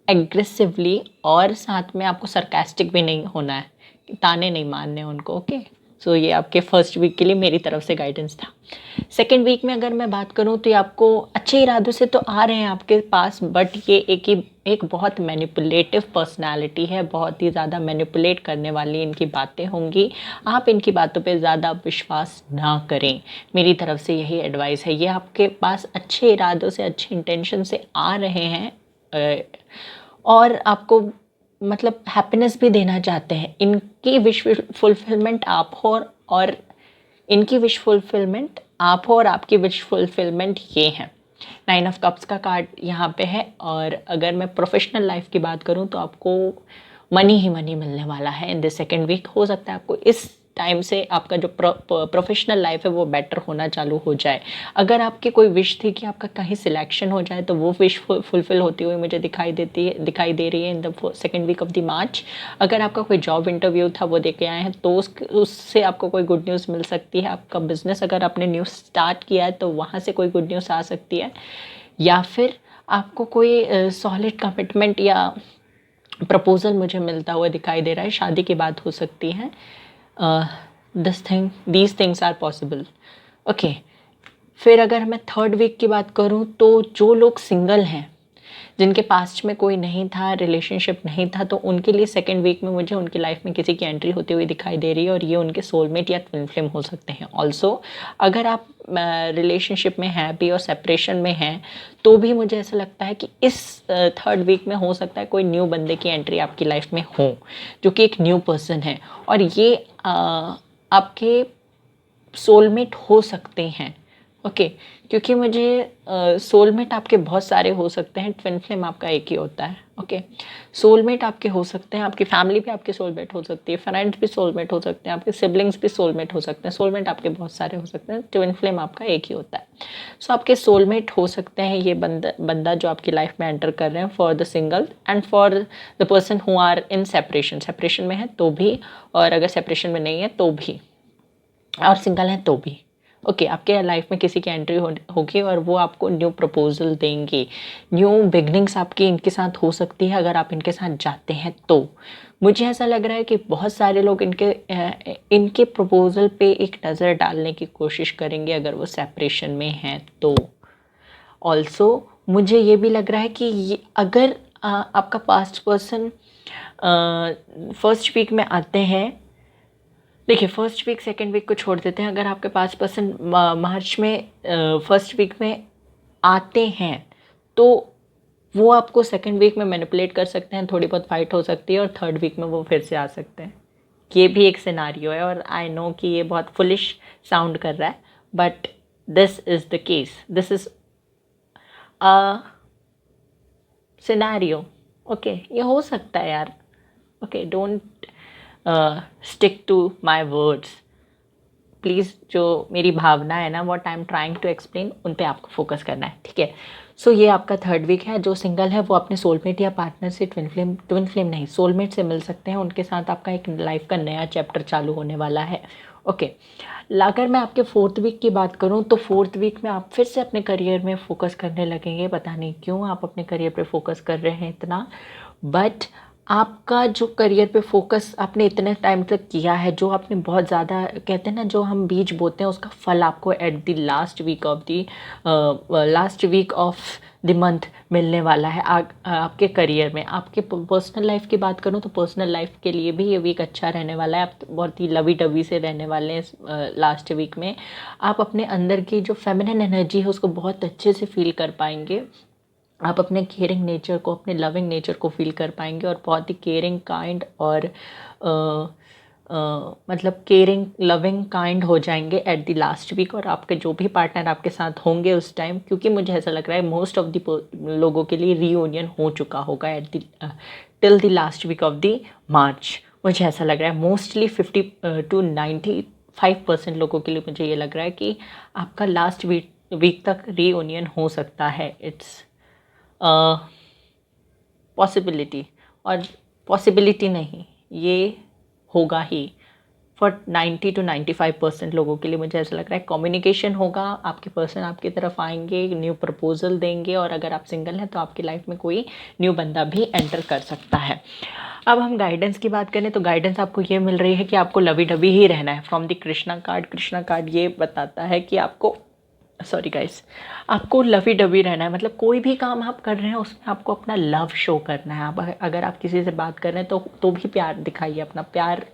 aggressively, और साथ में आपको सरकास्टिक भी नहीं होना है, ताने नहीं मारने उनको। ओके, सो ये आपके फर्स्ट वीक के लिए मेरी तरफ से गाइडेंस था। सेकेंड वीक में अगर मैं बात करूँ तो ये आपको अच्छे इरादों से तो आ रहे हैं आपके पास, बट ये एक बहुत मैनिपुलेटिव पर्सनालिटी है, बहुत ही ज़्यादा मैनिपुलेट करने वाली इनकी बातें होंगी। आप इनकी बातों पे ज़्यादा विश्वास ना करें, मेरी तरफ से यही एडवाइस है। ये आपके पास अच्छे इरादों से, अच्छे इंटेंशन से आ रहे हैं और आपको मतलब हैप्पीनेस भी देना चाहते हैं। इनकी विश फुलफिलमेंट आप हो और इनकी विश फुलफिलमेंट आप हो और आपकी विश फुलफिलमेंट ये है। 9 ऑफ कप्स का कार्ड यहाँ पे है। और अगर मैं प्रोफेशनल लाइफ की बात करूँ तो आपको मनी ही मनी मिलने वाला है इन द सेकेंड वीक। हो सकता है आपको इस टाइम से आपका जो प्रोफेशनल लाइफ है वो बेटर होना चालू हो जाए। अगर आपकी कोई विश थी कि आपका कहीं सिलेक्शन हो जाए तो वो विश फुलफिल होती हुई मुझे दिखाई दे रही है in the second week of the March. अगर आपका कोई जॉब इंटरव्यू था वो दे के आए हैं तो उससे आपको कोई गुड न्यूज़ मिल सकती है। आपका बिजनेस अगर आपने न्यू स्टार्ट किया है तो वहाँ से कोई गुड न्यूज़ आ सकती है। या फिर आपको कोई सॉलिड कमिटमेंट या प्रपोजल मुझे मिलता हुआ दिखाई दे रहा है। शादी की बात हो सकती है। These things are possible. Okay, फिर अगर मैं थर्ड वीक की बात करूँ तो जो लोग सिंगल हैं, जिनके पास्ट में कोई नहीं था, रिलेशनशिप नहीं था, तो उनके लिए सेकेंड वीक में मुझे उनकी लाइफ में किसी की एंट्री होती हुई दिखाई दे रही है और ये उनके सोलमेट या ट्विन फ्लेम हो सकते हैं। ऑल्सो अगर आप रिलेशनशिप में हैं भी और सेपरेशन में हैं तो भी मुझे ऐसा लगता है कि इस थर्ड वीक में हो सकता है कोई न्यू बंदे की एंट्री आपकी लाइफ में हो जो कि एक न्यू पर्सन है और ये आपके सोलमेट हो सकते हैं। ओके क्योंकि मुझे सोलमेट आपके बहुत सारे हो सकते हैं, ट्विन फ्लेम आपका एक ही होता है। ओके सोलमेट आपके हो सकते हैं, आपकी फैमिली भी आपकी सोलमेट हो सकती है, फ्रेंड्स भी सोलमेट हो सकते हैं, आपके सिबलिंग्स भी सोलमेट हो सकते हैं, सोलमेट आपके बहुत सारे हो सकते हैं, ट्विन फ्लेम आपका एक ही होता है। सो आपके सोलमेट हो सकते हैं ये बंदा जो आपकी लाइफ में एंटर कर रहे हैं for the single and for the person who are in separation में है तो भी, और अगर सेपरेशन में नहीं है तो भी, और सिंगल है तो भी। ओके आपके लाइफ में किसी की एंट्री होगी और वो आपको न्यू प्रपोजल देंगे, न्यू बिगनिंग्स आपकी इनके साथ हो सकती है अगर आप इनके साथ जाते हैं तो। मुझे ऐसा लग रहा है कि बहुत सारे लोग इनके प्रपोजल पे एक नज़र डालने की कोशिश करेंगे अगर वो सेपरेशन में हैं तो। ऑल्सो मुझे ये भी लग रहा है कि ये अगर आपका पास्ट पर्सन फर्स्ट वीक में आते हैं, देखिए फर्स्ट वीक सेकेंड वीक को छोड़ देते हैं, अगर आपके पास पर्सन मार्च में फर्स्ट वीक में आते हैं तो वो आपको सेकेंड वीक में मैनिपुलेट कर सकते हैं, थोड़ी बहुत फाइट हो सकती है और थर्ड वीक में वो फिर से आ सकते हैं। ये भी एक सिनारियो है और आई नो कि ये बहुत फुलिश साउंड कर रहा है but this is the case, this is a scenario. Okay ये हो सकता है यार। Okay don't stick to my words please, जो मेरी भावना है ना, what I am trying to explain, उन पे आपको फोकस करना है, ठीक है। सो ये आपका थर्ड वीक है। जो सिंगल है वो अपने सोलमेट या पार्टनर से ट्विन फ्लेम नहीं सोलमेट से मिल सकते हैं, उनके साथ आपका एक लाइफ का नया चैप्टर चालू होने वाला है। ओके अगर मैं आपके फोर्थ वीक की बात करूं तो फोर्थ वीक में आप फिर से अपने करियर में फोकस करने लगेंगे, पता नहीं क्यों आप अपने करियर पे फोकस कर रहे हैं इतना, बट आपका जो करियर पे फोकस आपने इतने टाइम तक किया है, जो आपने बहुत ज़्यादा कहते हैं ना, जो हम बीज बोते हैं उसका फल आपको at the last week of the month मिलने वाला है आपके करियर में। आपके पर्सनल लाइफ की बात करूँ तो पर्सनल लाइफ के लिए भी ये वीक अच्छा रहने वाला है। आप बहुत ही लवी डबी से रहने वाले हैं लास्ट वीक में। आप अपने अंदर की जो फेमिनिन एनर्जी है उसको बहुत अच्छे से फील कर पाएंगे, आप अपने केयरिंग नेचर को, अपने लविंग नेचर को फील कर पाएंगे और बहुत ही केयरिंग काइंड और मतलब केयरिंग लविंग काइंड हो जाएंगे एट द लास्ट वीक। और आपके जो भी पार्टनर आपके साथ होंगे उस टाइम, क्योंकि मुझे ऐसा लग रहा है मोस्ट ऑफ द लोगों के लिए रीयूनियन हो चुका होगा at the till the last week of the March. मुझे ऐसा लग रहा है मोस्टली 50 to 95% लोगों के लिए मुझे ये लग रहा है कि आपका लास्ट वीक तक रीयूनियन हो सकता है। इट्स पॉसिबिलिटी, और पॉसिबिलिटी नहीं, ये होगा ही फॉर 90 to 95% लोगों के लिए। मुझे ऐसा लग रहा है कम्युनिकेशन होगा, आपके पर्सन आपकी तरफ आएंगे, न्यू प्रपोजल देंगे, और अगर आप सिंगल हैं तो आपकी लाइफ में कोई न्यू बंदा भी एंटर कर सकता है। अब हम गाइडेंस की बात करें तो गाइडेंस आपको ये मिल रही है कि आपको लवी डबी ही रहना है फ्रॉम द कृष्णा कार्ड ये बताता है कि आपको, सॉरी गाइस, आपको लवी डबी रहना है। मतलब कोई भी काम आप कर रहे हैं उसमें आपको अपना लव शो करना है। आप अगर आप किसी से बात कर रहे हैं तो भी प्यार दिखाइए, अपना प्यार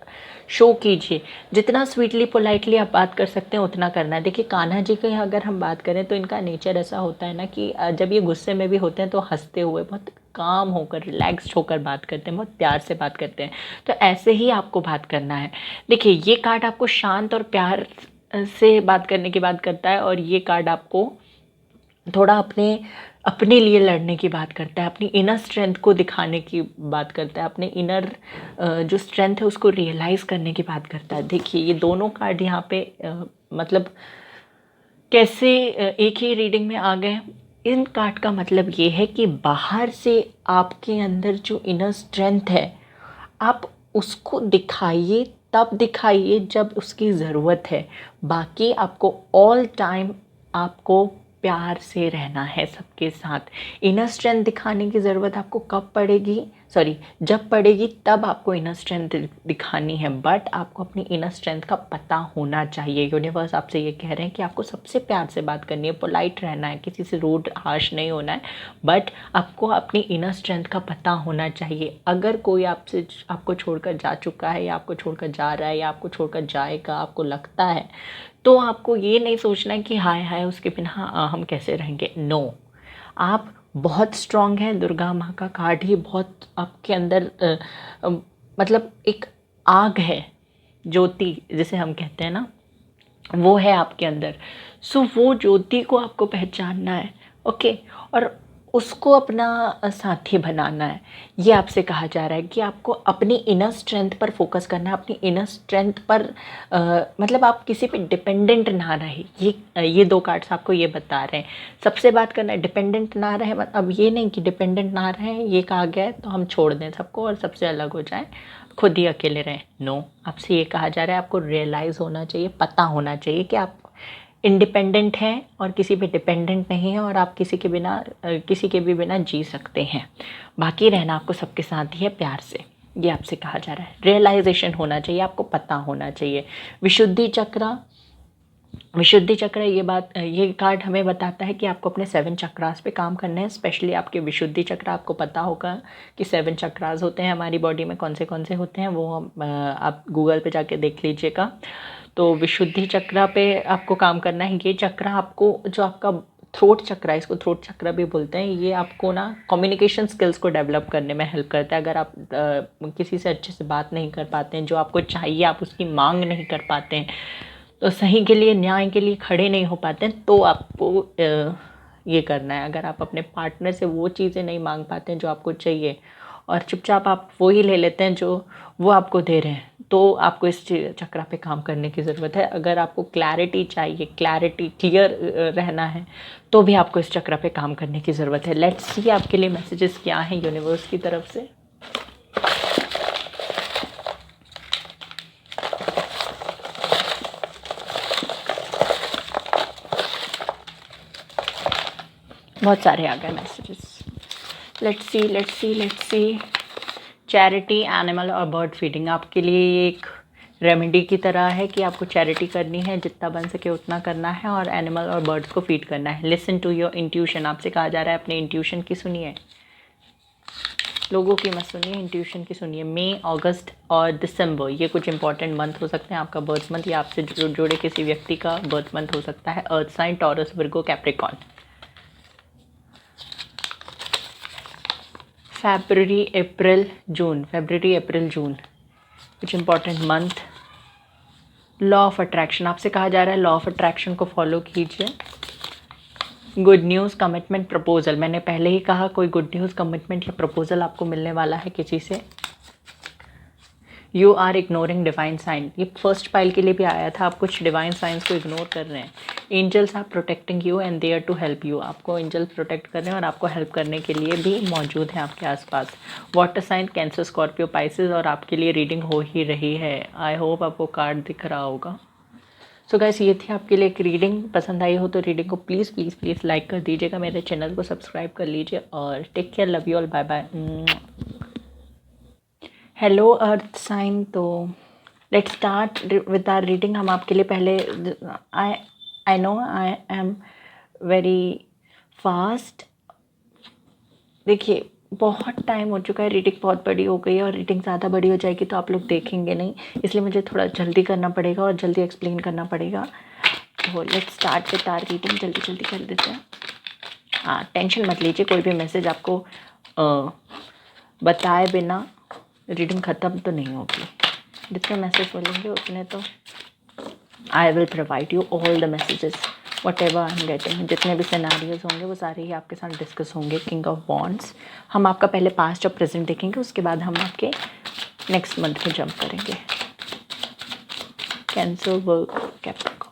शो कीजिए। जितना स्वीटली पोलाइटली आप बात कर सकते हैं उतना करना है। देखिए कान्हा जी की अगर हम बात करें तो इनका नेचर ऐसा होता है ना कि जब ये गुस्से में भी होते हैं तो हंसते हुए बहुत काम होकर रिलैक्स्ड होकर बात करते हैं, बहुत प्यार से बात करते हैं। तो ऐसे ही आपको बात करना है। देखिए ये कार्ड आपको शांत और प्यार से बात करने की बात करता है, और ये कार्ड आपको थोड़ा अपने लिए लड़ने की बात करता है, अपनी इनर स्ट्रेंथ को दिखाने की बात करता है, अपने इनर जो स्ट्रेंथ है उसको रियलाइज़ करने की बात करता है। देखिए ये दोनों कार्ड यहाँ पे मतलब कैसे एक ही रीडिंग में आ गए। इन कार्ड का मतलब ये है कि बाहर से आपके अंदर जो इनर स्ट्रेंथ है आप उसको दिखाइए, तब दिखाइए जब उसकी ज़रूरत है। बाकी आपको ऑल टाइम आपको प्यार से रहना है सबके साथ। इनर स्ट्रेंथ दिखाने की ज़रूरत आपको कब पड़ेगी, जब पड़ेगी तब आपको इनर स्ट्रेंथ दिखानी है, बट आपको अपनी इनर स्ट्रेंथ का पता होना चाहिए। यूनिवर्स आपसे ये कह रहे हैं कि आपको सबसे प्यार से बात करनी है, पोलाइट रहना है, किसी से रूड हार्श नहीं होना है, बट आपको अपनी इनर स्ट्रेंथ का पता होना चाहिए। अगर कोई आपको छोड़कर जा चुका है या आपको छोड़कर जा रहा है या आपको छोड़कर जाएगा, आपको लगता है, तो आपको ये नहीं सोचना है कि हाय हाय उसके बिना हम कैसे रहेंगे। नो, आप बहुत स्ट्रांग हैं। दुर्गा माँ का कार्ड ही बहुत आपके अंदर मतलब एक आग है, ज्योति जिसे हम कहते हैं ना, वो है आपके अंदर। सो वो ज्योति को आपको पहचानना है, ओके, और उसको अपना साथी बनाना है। ये आपसे कहा जा रहा है कि आपको अपनी इनर स्ट्रेंथ पर फोकस करना है, अपनी इनर स्ट्रेंथ पर मतलब आप किसी पे डिपेंडेंट ना रहे। ये दो कार्ड्स आपको ये बता रहे हैं। सबसे बात करना है, डिपेंडेंट ना रहे। अब ये नहीं कि डिपेंडेंट ना रहे ये कहा गया है तो हम छोड़ दें सबको और सबसे अलग हो जाएं, खुद ही अकेले रहें। नो, आपसे ये कहा जा रहा है आपको रियलाइज़ होना चाहिए, पता होना चाहिए कि आप इंडिपेंडेंट हैं और किसी पे डिपेंडेंट नहीं है, और आप किसी के भी बिना जी सकते हैं। बाकी रहना आपको सबके साथ ही है, प्यार से। ये आपसे कहा जा रहा है। रियलाइजेशन होना चाहिए, आपको पता होना चाहिए। विशुद्धि चक्र ये कार्ड हमें बताता है कि आपको अपने 7 चक्रास पे काम करना है। स्पेशली आपके विशुद्धि चक्र, आपको पता होगा कि 7 चक्रास होते हैं हमारी बॉडी में, कौन से होते हैं वो आप गूगल पे जाके देख लीजिएगा। तो विशुद्धि चक्र पे आपको काम करना है। ये चक्र आपको, जो आपका थ्रोट चक्र है, इसको थ्रोट चक्र भी बोलते हैं, ये आपको ना कम्युनिकेशन स्किल्स को डेवलप करने में हेल्प करता है। अगर आप किसी से अच्छे से बात नहीं कर पाते हैं, जो आपको चाहिए आप उसकी मांग नहीं कर पाते हैं, तो सही के लिए, न्याय के लिए खड़े नहीं हो पाते हैं, तो आपको ये करना है। अगर आप अपने पार्टनर से वो चीज़ें नहीं मांग पाते हैं जो आपको चाहिए, और चुपचाप आप वो ही ले लेते हैं जो वो आपको दे रहे हैं, तो आपको इस चक्र पे काम करने की ज़रूरत है। अगर आपको क्लैरिटी चाहिए, क्लियर रहना है, तो भी आपको इस चक्र पे काम करने की ज़रूरत है। लेट्स सी आपके लिए मैसेजेस क्या हैं यूनिवर्स की तरफ से। बहुत सारे आ गए messages. Let's see. Charity, animal और बर्ड फीडिंग आपके लिए एक रेमेडी की तरह है कि आपको चैरिटी करनी है, जितना बन सके उतना करना है, और एनिमल और बर्ड्स को फीड करना है। लिसन टू योर इंट्यूशन, आपसे कहा जा रहा है अपने इंट्यूशन की सुनिए, लोगों की मत सुनिए, इंट्यूशन की सुनिए। मई, अगस्त और दिसंबर ये कुछ इंपॉर्टेंट मंथ हो सकते हैं आपका बर्थ मंथ, या आपसे जुड़े किसी व्यक्ति का बर्थ मंथ हो सकता है। Earth sign, Taurus, Virgo, Capricorn. February, April, June कुछ important month. Law of attraction, आपसे कहा जा रहा है लॉ ऑफ अट्रैक्शन को फॉलो कीजिए। Good news, commitment, proposal. मैंने पहले ही कहा कोई गुड न्यूज़, कमिटमेंट या प्रपोजल आपको मिलने वाला है किसी से। You are ignoring divine sign, ये फर्स्ट पाइल के लिए भी आया था। आप कुछ डिवाइन साइंस को इग्नोर कर रहे हैं। Angels are protecting you and they are to help you, आपको एंजल्स प्रोटेक्ट कर रहे हैं और आपको हेल्प करने के लिए भी मौजूद हैं आपके आसपास। Water sign, Cancer, Scorpio, Pisces, और आपके लिए रीडिंग हो ही रही है। आई होप आपको कार्ड दिख रहा होगा। सो गाइस, ये थी आपके लिए एक रीडिंग। पसंद आई हो तो रीडिंग को प्लीज़ लाइक कर दीजिएगा, मेरे चैनल को सब्सक्राइब कर लीजिए, और take care, love you all, bye bye. Hello earth sign, तो let's start with our reading. हम आपके लिए पहले, I know I am very fast. देखिए, बहुत टाइम हो चुका है, रीडिंग बहुत बड़ी हो गई है, और रीडिंग ज़्यादा बड़ी हो जाएगी तो आप लोग देखेंगे नहीं, इसलिए मुझे थोड़ा जल्दी करना पड़ेगा और जल्दी एक्सप्लेन करना पड़ेगा। तो let's start with our reading, जल्दी कर देते हैं। हाँ, टेंशन मत लीजिए, कोई भी मैसेज आपको बताए बिना रीडिंग ख़त्म तो नहीं होगी। जितने मैसेज बोलेंगे उतने तो I will provide you all the messages what ever I am getting. जितने भी सिनेरियोज होंगे वो सारे ही आपके साथ डिस्कस होंगे। किंग ऑफ वॉन्ड्स, हम आपका पहले पास्ट और प्रेजेंट देखेंगे, उसके बाद हम आपके नेक्स्ट मंथ में जंप करेंगे। Cancer, work, Capricorn.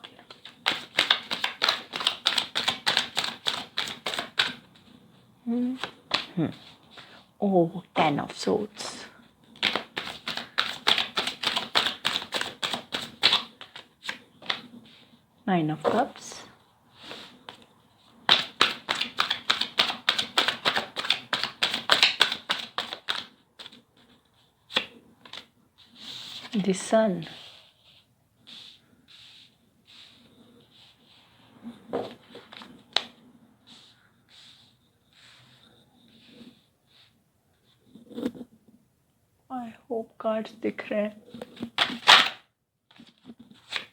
Oh, 10 of swords, Nine of Cups, the Sun, I hope cards दिख रहे हैं।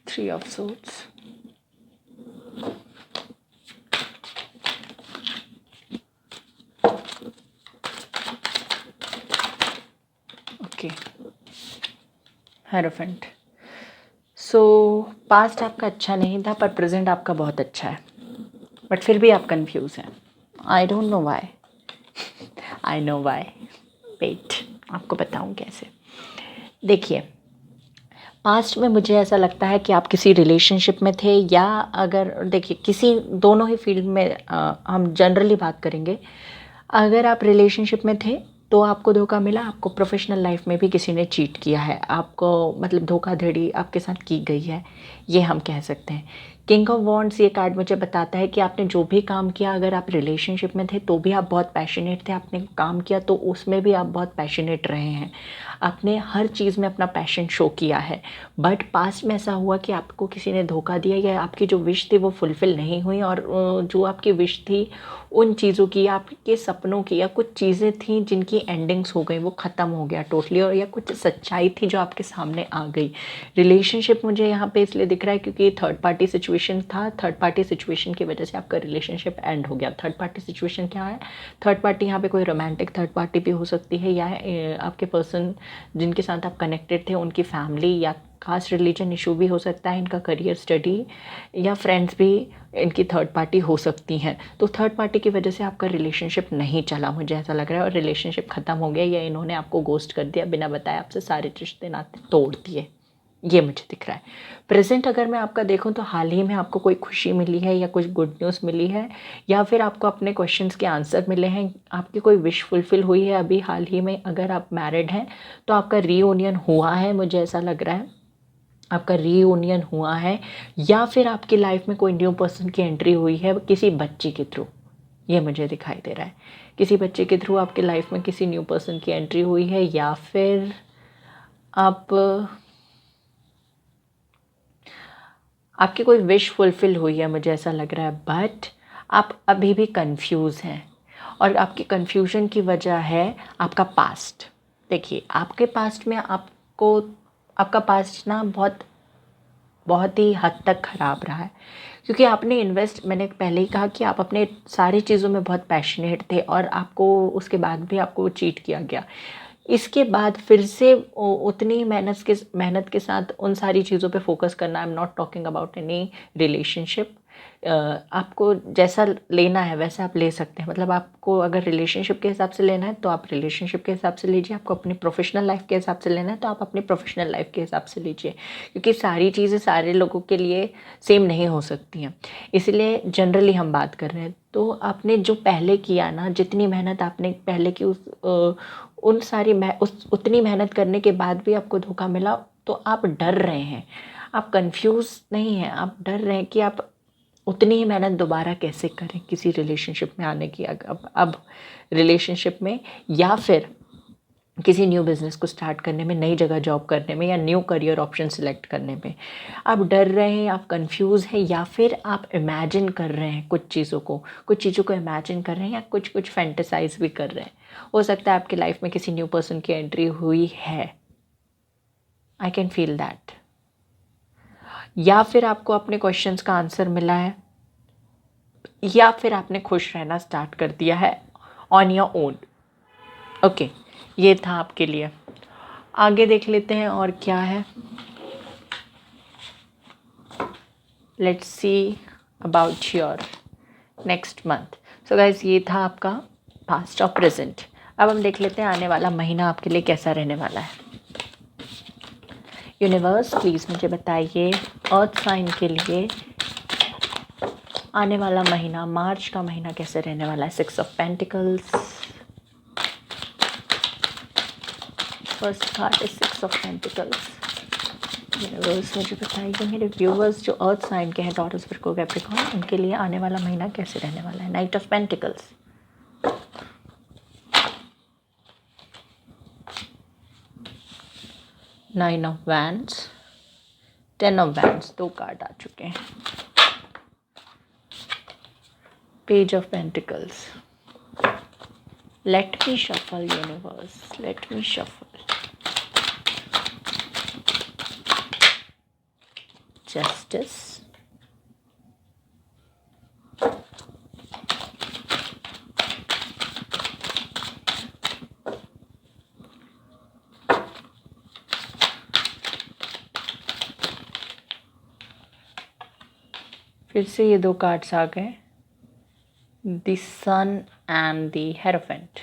Three of Swords, okay, Hierophant। So past आपका अच्छा नहीं था पर प्रेजेंट आपका बहुत अच्छा है, बट फिर भी आप कंफ्यूज हैं। I don't know why, I know why, wait आपको बताऊं कैसे। देखिए, पास्ट में मुझे ऐसा लगता है कि आप किसी रिलेशनशिप में थे, या अगर देखिए किसी दोनों ही फील्ड में हम जनरली बात करेंगे। अगर आप रिलेशनशिप में थे तो आपको धोखा मिला, आपको प्रोफेशनल लाइफ में भी किसी ने चीट किया है, आपको मतलब धोखाधड़ी आपके साथ की गई है, ये हम कह सकते हैं। किंग ऑफ वॉन्ड्स ये कार्ड मुझे बताता है कि आपने जो भी काम किया, अगर आप रिलेशनशिप में थे तो भी आप बहुत पैशनेट थे, आपने काम किया तो उसमें भी आप बहुत पैशनेट रहे हैं, आपने हर चीज़ में अपना पैशन शो किया है। बट पास्ट में ऐसा हुआ कि आपको किसी ने धोखा दिया, या आपकी जो विश थी वो फुलफ़िल नहीं हुई, और जो आपकी विश थी उन चीज़ों की, आपके सपनों की, या कुछ चीज़ें थी जिनकी एंडिंग्स हो गई, वो ख़त्म हो गया टोटली, और या कुछ सच्चाई थी जो आपके सामने आ गई। रिलेशनशिप मुझे यहाँ पे इसलिए दिख रहा है क्योंकि थर्ड पार्टी सिचुएशन था, थर्ड पार्टी सिचुएशन की वजह से आपका रिलेशनशिप एंड हो गया। थर्ड पार्टी सिचुएशन क्या है? थर्ड पार्टी यहाँ पे कोई रोमांटिक थर्ड पार्टी भी हो सकती है, या आपके पर्सन जिनके साथ आप कनेक्टेड थे उनकी फैमिली, या कास्ट रिलीजन इशू भी हो सकता है, इनका करियर स्टडी, या फ्रेंड्स भी इनकी थर्ड पार्टी हो सकती हैं। तो थर्ड पार्टी की वजह से आपका रिलेशनशिप नहीं चला, मुझे ऐसा लग रहा है, और रिलेशनशिप ख़त्म हो गया, या इन्होंने आपको गोस्ट कर दिया, बिना बताए आपसे सारे रिश्ते नाते तोड़ दिए, ये मुझे दिख रहा है। प्रेजेंट अगर मैं आपका देखूं तो हाल ही में आपको कोई खुशी मिली है, या कुछ गुड न्यूज़ मिली है, या फिर आपको अपने क्वेश्चंस के आंसर मिले हैं, आपकी कोई विश फुलफ़िल हुई है अभी हाल ही में। अगर आप मैरिड हैं तो आपका रीयूनियन हुआ है, मुझे ऐसा लग रहा है आपका रीयूनियन हुआ है, या फिर आपकी लाइफ में कोई न्यू पर्सन की एंट्री हुई है किसी बच्चे के थ्रू, ये मुझे दिखाई दे रहा है। किसी बच्चे के थ्रू आपकी लाइफ में किसी न्यू पर्सन की एंट्री हुई है, या फिर आपकी कोई विश फुलफ़िल हुई है, मुझे ऐसा लग रहा है। बट आप अभी भी कंफ्यूज हैं, और आपकी कंफ्यूजन की वजह है आपका पास्ट। देखिए, आपके पास्ट में आपका पास्ट ना बहुत ही हद तक ख़राब रहा है, क्योंकि आपने मैंने पहले ही कहा कि आप अपने सारी चीज़ों में बहुत पैशनेट थे, और आपको उसके बाद भी आपको चीट किया गया। इसके बाद फिर से उतनी ही मेहनत के साथ उन सारी चीज़ों पे फोकस करना। I am not talking about any relationship. आपको जैसा लेना है वैसा आप ले सकते हैं, मतलब आपको अगर रिलेशनशिप के हिसाब से लेना है तो आप रिलेशनशिप के हिसाब से लीजिए, आपको अपनी प्रोफेशनल लाइफ के हिसाब से लेना है तो आप अपनी प्रोफेशनल लाइफ के हिसाब से लीजिए, क्योंकि सारी चीज़ें सारे लोगों के लिए सेम नहीं हो सकती हैं। इसलिए जनरली हम बात कर रहे हैं। तो आपने जो पहले किया ना, जितनी मेहनत आपने पहले की, उतनी मेहनत करने के बाद भी आपको धोखा मिला, तो आप डर रहे हैं, आप कंफ्यूज नहीं हैं, आप डर रहे हैं कि आप उतनी ही मेहनत दोबारा कैसे करें किसी रिलेशनशिप में आने की, अब रिलेशनशिप में, या फिर किसी न्यू बिज़नेस को स्टार्ट करने में, नई जगह जॉब करने में, या न्यू करियर ऑप्शन सिलेक्ट करने में। आप डर रहे हैं, आप कंफ्यूज हैं, या फिर आप इमेजिन कर रहे हैं कुछ चीज़ों को इमेजिन कर रहे हैं, या कुछ फैंटेसाइज भी कर रहे हैं। हो सकता है आपकी लाइफ में किसी न्यू पर्सन की एंट्री हुई है, आई कैन फील दैट, या फिर आपको अपने क्वेश्चंस का आंसर मिला है, या फिर आपने खुश रहना स्टार्ट कर दिया है ऑन योर ओन। ओके, ये था आपके लिए। आगे देख लेते हैं और क्या है। Let's see about your next month. So guys, ये था आपका पास्ट और प्रेजेंट। अब हम देख लेते हैं आने वाला महीना आपके लिए कैसा रहने वाला है। यूनिवर्स प्लीज़ मुझे बताइए अर्थ साइन के लिए आने वाला महीना, मार्च का महीना कैसे रहने वाला है। 6 of pentacles, first card is 6 of pentacles. Universe मुझे बताइए मेरे व्यूवर्स जो अर्थ साइन के हैं, टॉरस, वर्गो, कैप्रिकॉर्न, उनके लिए आने वाला महीना कैसे रहने वाला है। Knight of pentacles, nine of wands, 10 of wands, 2 card आ चुके हैं। Page of pentacles. Let me shuffle universe, let me shuffle. Justice, फिर से ये 2 कार्ड्स आ गए, the sun and the hierophant.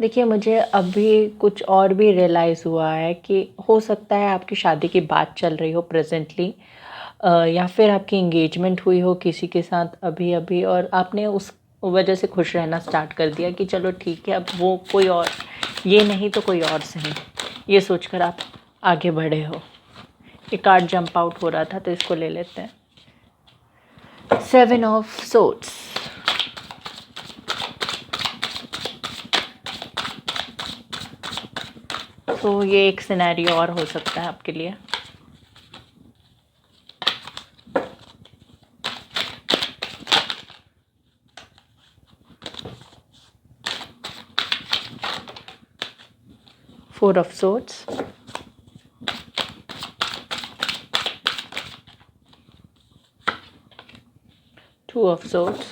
देखिए, मुझे अभी कुछ और भी रियलाइज़ हुआ है कि हो सकता है आपकी शादी की बात चल रही हो प्रेजेंटली, या फिर आपकी एंगेजमेंट हुई हो किसी के साथ अभी अभी, और आपने उस वजह से खुश रहना स्टार्ट कर दिया कि चलो ठीक है, अब वो कोई और, ये नहीं तो कोई और सही, ये सोचकर आप आगे बढ़े हो। ये कार्ड जंप आउट हो रहा था तो इसको ले लेते हैं। 7 ऑफ सोर्ड्स। तो ये एक सिनेरियो और हो सकता है आपके लिए। Four of Swords, Two of Swords,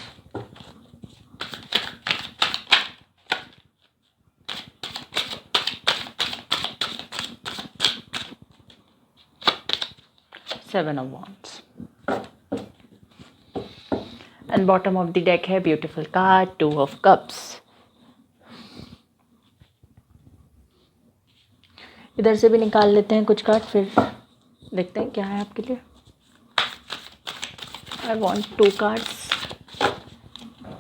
Seven of Wands, and bottom of the deck है beautiful card, Two of Cups। इधर से भी निकाल लेते हैं कुछ कार्ड, फिर देखते हैं क्या है आपके लिए। I want 2 cards.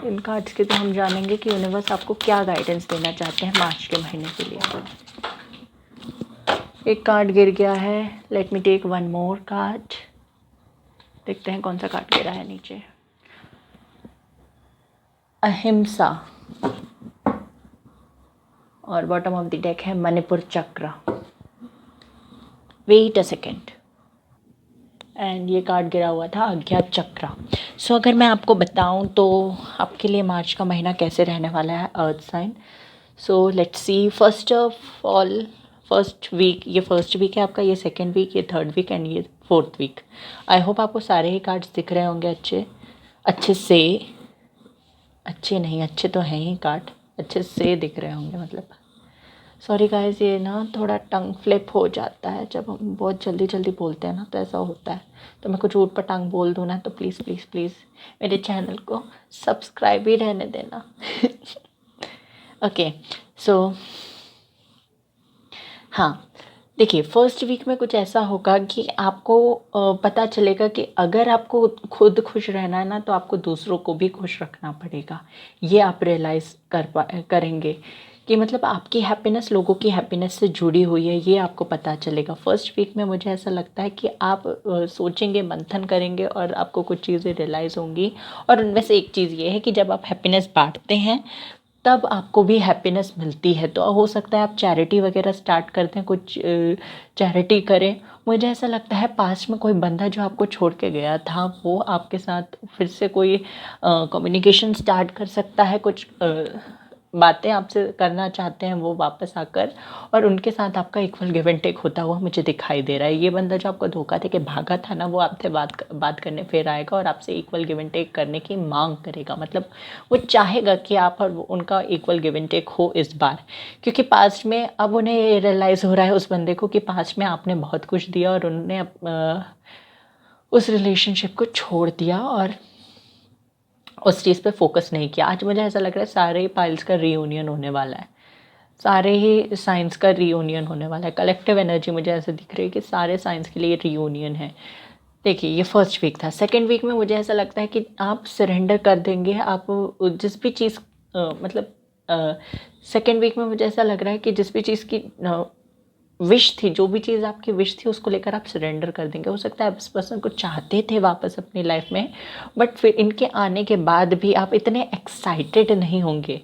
In cards के तो हम जानेंगे कि यूनिवर्स आपको क्या गाइडेंस देना चाहते हैं मार्च के महीने के लिए। एक कार्ड गिर गया है, लेट मी टेक 1 मोर कार्ड। देखते हैं कौन सा कार्ड गिरा है नीचे। अहिंसा, और बॉटम ऑफ द डेक है मणिपुर चक्र। वेट अ सेकेंड, एंड ये कार्ड गिरा हुआ था अज्ञात चक्र। सो अगर मैं आपको बताऊं तो आपके लिए मार्च का महीना कैसे रहने वाला है earth sign. So let's see. First of all, first week, ये फर्स्ट वीक है आपका, ये सेकेंड वीक, ये थर्ड वीक एंड ये फोर्थ वीक। आई होप आपको सारे ही कार्ड्स दिख रहे होंगे अच्छे से। अच्छे नहीं, अच्छे तो हैं ही कार्ड, अच्छे से दिख रहे होंगे मतलब। सॉरी गाइस, ये ना थोड़ा टंग फ्लिप हो जाता है जब हम बहुत जल्दी जल्दी बोलते हैं ना, तो ऐसा होता है। तो मैं कुछ ऊट पटांग बोल दूँ ना, तो प्लीज़ प्लीज़ प्लीज़ मेरे चैनल को सब्सक्राइब ही रहने देना। ओके, सो हाँ, देखिए फर्स्ट वीक में कुछ ऐसा होगा कि आपको पता चलेगा कि अगर आपको खुद खुश रहना है ना, तो आपको दूसरों को भी खुश रखना पड़ेगा। ये आप रियलाइज़ करेंगे कि मतलब आपकी हैप्पीनेस लोगों की हैप्पीनेस से जुड़ी हुई है, ये आपको पता चलेगा। फर्स्ट वीक में मुझे ऐसा लगता है कि आप सोचेंगे, मंथन करेंगे और आपको कुछ चीज़ें रियलाइज़ होंगी। और उनमें से एक चीज़ ये है कि जब आप हैप्पीनेस बांटते हैं तब आपको भी हैप्पीनेस मिलती है। तो हो सकता है आप चैरिटी वगैरह स्टार्ट करते हैं, कुछ चैरिटी करें। मुझे ऐसा लगता है पास्ट में कोई बंदा जो आपको छोड़ के गया था, वो आपके साथ फिर से कोई कम्युनिकेशन स्टार्ट कर सकता है। कुछ बातें आपसे करना चाहते हैं वो वापस आकर, और उनके साथ आपका इक्वल गिव एंड टेक होता हुआ मुझे दिखाई दे रहा है। ये बंदा जो आपको धोखा दे के भागा था ना, वो आपसे बात करने फिर आएगा और आपसे इक्वल गिव एंड टेक करने की मांग करेगा। मतलब वो चाहेगा कि आप और उनका इक्वल गिव एंड टेक हो इस बार, क्योंकि पास्ट में अब उन्हें ये रियलाइज़ हो रहा है उस बंदे को कि पास्ट में आपने बहुत कुछ दिया और उन्होंने उस रिलेशनशिप को छोड़ दिया और उस चीज़ पे फोकस नहीं किया। आज मुझे ऐसा लग रहा है सारे पाइल्स का रीयूनियन होने वाला है, सारे ही साइंस का रीयूनियन होने वाला है। कलेक्टिव एनर्जी मुझे ऐसे दिख रही है कि सारे साइंस के लिए रीयूनियन है। देखिए ये फर्स्ट वीक था। सेकेंड वीक में मुझे ऐसा लगता है कि आप सरेंडर कर देंगे। आप जिस भी चीज़ मतलब सेकेंड वीक में मुझे ऐसा लग रहा है कि जिस भी चीज़ की विश थी, जो भी चीज़ आपकी विश थी, उसको लेकर आप सरेंडर कर देंगे। हो सकता है आप इस पर्सन को चाहते थे वापस अपनी लाइफ में, बट फिर इनके आने के बाद भी आप इतने एक्साइटेड नहीं होंगे।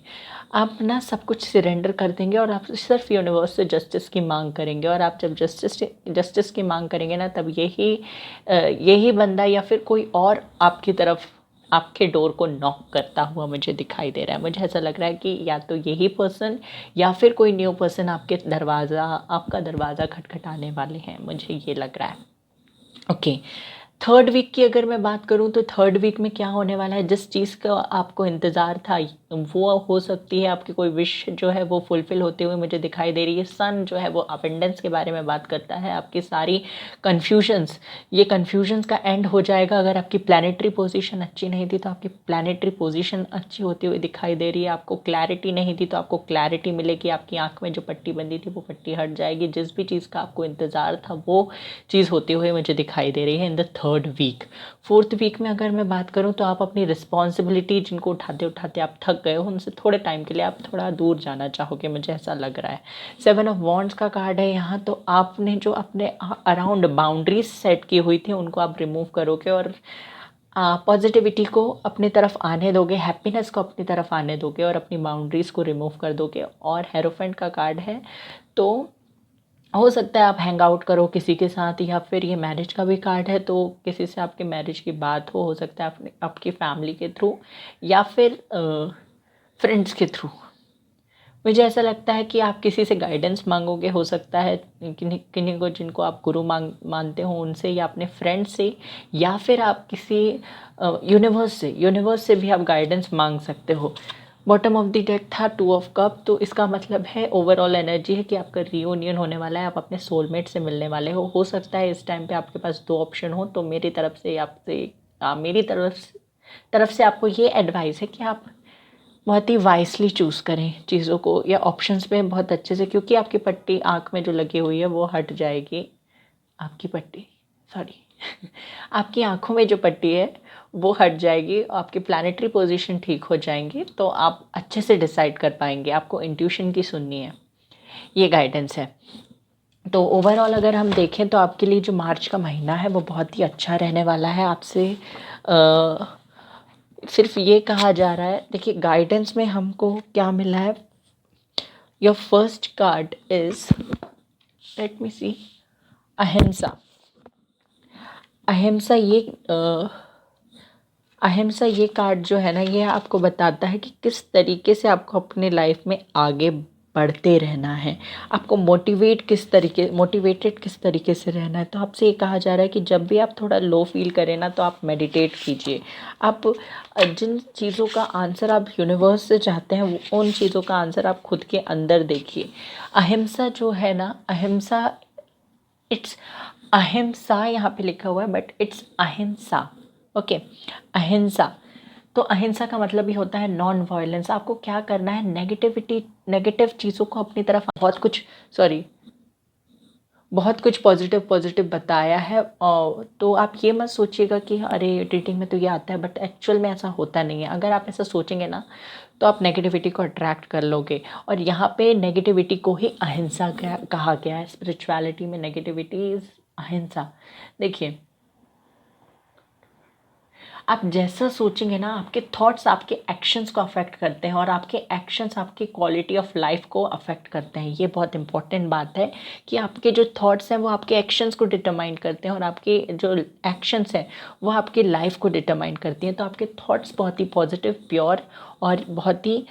आप ना सब कुछ सरेंडर कर देंगे और आप सिर्फ यूनिवर्स से जस्टिस की मांग करेंगे। और आप जब जस्टिस की मांग करेंगे ना, तब यही बंदा या फिर कोई और आपकी तरफ, आपके डोर को नॉक करता हुआ मुझे दिखाई दे रहा है। मुझे ऐसा लग रहा है कि या तो यही पर्सन या फिर कोई न्यू पर्सन आपका दरवाज़ा खटखटाने वाले हैं, मुझे ये लग रहा है। ओके, थर्ड वीक की अगर मैं बात करूं तो थर्ड वीक में क्या होने वाला है, जिस चीज़ का आपको इंतज़ार था वो हो सकती है, आपकी कोई विश जो है वो फुलफ़िल होते हुए मुझे दिखाई दे रही है। सन जो है वो अबंडेंस के बारे में बात करता है, आपकी सारी कन्फ्यूजन्स, ये कन्फ्यूजन्स का एंड हो जाएगा। अगर आपकी प्लानिटरी पोजीशन अच्छी नहीं थी तो आपकी प्लानिटरी पोजीशन अच्छी होती हुई दिखाई दे रही है। आपको क्लैरिटी नहीं थी तो आपको क्लैरिटी मिलेगी। आपकी आँख में जो पट्टी बंदी थी वो पट्टी हट जाएगी। जिस भी चीज़ का आपको इंतज़ार था वो चीज़ होते हुए मुझे दिखाई दे रही है in the third week. Fourth week में अगर मैं बात करूँ तो आप अपनी रिस्पॉन्सिबिलिटी जिनको उठाते उठाते आप थक गए हो, उनसे थोड़े टाइम के लिए आप थोड़ा दूर जाना चाहोगे, मुझे ऐसा लग रहा है। 7 ऑफ वॉन्ड्स का कार्ड है यहाँ, तो आपने जो अपने अराउंड बाउंड्रीज सेट की हुई थी उनको आप रिमूव करोगे और पॉजिटिविटी को अपनी तरफ आने दोगे, हैप्पीनेस को अपनी तरफ आने दोगे और अपनी बाउंड्रीज़ को रिमूव कर दोगे। और हेरोफेंट का कार्ड है, तो हो सकता है आप हैंग आउट करो किसी के साथ, या फिर ये मैरिज का भी कार्ड है तो किसी से आपके मैरिज की बात हो सकता है आपकी फैमिली के थ्रू या फिर फ्रेंड्स के थ्रू। मुझे ऐसा लगता है कि आप किसी से गाइडेंस मांगोगे, हो सकता है किन्हीं किन्हीं को जिनको आप गुरु मानते हो उनसे, या अपने फ्रेंड से, या फिर आप किसी यूनिवर्स से भी आप गाइडेंस मांग सकते हो। बॉटम ऑफ द डेक था 2 ऑफ कप, तो इसका मतलब है ओवरऑल एनर्जी है कि आपका रियूनियन होने वाला है, आप अपने सोलमेट से मिलने वाले हो सकता है इस टाइम पे आपके पास 2 ऑप्शन हो, तो मेरी तरफ से मेरी तरफ से आपको ये एडवाइस है कि आप बहुत ही वाइसली चूज़ करें चीज़ों को या ऑप्शंस में बहुत अच्छे से, क्योंकि आपकी पट्टी आँख में जो लगी हुई है वो हट जाएगी। आपकी पट्टी सॉरी आपकी आँखों में जो पट्टी है वो हट जाएगी, आपकी प्लानिटरी पोजीशन ठीक हो जाएंगी, तो आप अच्छे से डिसाइड कर पाएंगे। आपको इंट्यूशन की सुननी है, ये गाइडेंस है। तो ओवरऑल अगर हम देखें तो आपके लिए जो मार्च का महीना है वो बहुत ही अच्छा रहने वाला है। आपसे सिर्फ ये कहा जा रहा है, देखिए गाइडेंस में हमको क्या मिला है। Your first card is, let me see, अहिंसा। अहिंसा ये कार्ड जो है ना, ये आपको बताता है कि किस तरीके से आपको अपने लाइफ में आगे बढ़ते रहना है, आपको मोटिवेटेड किस तरीके से रहना है। तो आपसे ये कहा जा रहा है कि जब भी आप थोड़ा लो फील करें ना तो आप मेडिटेट कीजिए। आप जिन चीज़ों का आंसर आप यूनिवर्स से चाहते हैं उन चीज़ों का आंसर आप खुद के अंदर देखिए। अहिंसा जो है ना, अहिंसा यहाँ पे लिखा हुआ है बट इट्स अहिंसा, ओके, अहिंसा। तो अहिंसा का मतलब ही होता है नॉन वायलेंस। आपको क्या करना है, नेगेटिव चीज़ों को अपनी तरफ बहुत कुछ पॉजिटिव बताया है। तो आप ये मत सोचिएगा कि अरे रीडिंग में तो ये आता है, बट एक्चुअल में ऐसा होता नहीं है। अगर आप ऐसा सोचेंगे ना तो आप नेगेटिविटी को अट्रैक्ट कर लोगे, और यहाँ पे नेगेटिविटी को ही अहिंसा कहा गया है। स्पिरिचुअलिटी में नेगेटिविटी इज़ अहिंसा। देखिए, आप जैसा सोचेंगे ना, आपके थॉट्स आपके एक्शंस को अफेक्ट करते हैं, और आपके एक्शंस आपकी क्वालिटी ऑफ लाइफ को अफेक्ट करते हैं। ये बहुत इंपॉर्टेंट बात है कि आपके जो थॉट्स हैं वो आपके एक्शंस को डिटरमाइन करते हैं, और आपके जो एक्शंस हैं वो आपकी लाइफ को डिटरमाइन करती हैं। तो आपके थॉट्स बहुत ही पॉजिटिव, प्योर और बहुत ही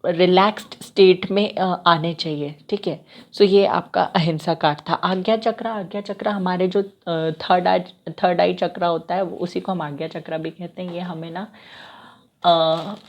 रिलैक्स्ड स्टेट में आने चाहिए, ठीक है। सो ये आपका अहिंसा कार्ड था। आज्ञा चक्र हमारे जो थर्ड आई चक्र होता है उसी को हम आज्ञा चक्र भी कहते हैं। ये हमें ना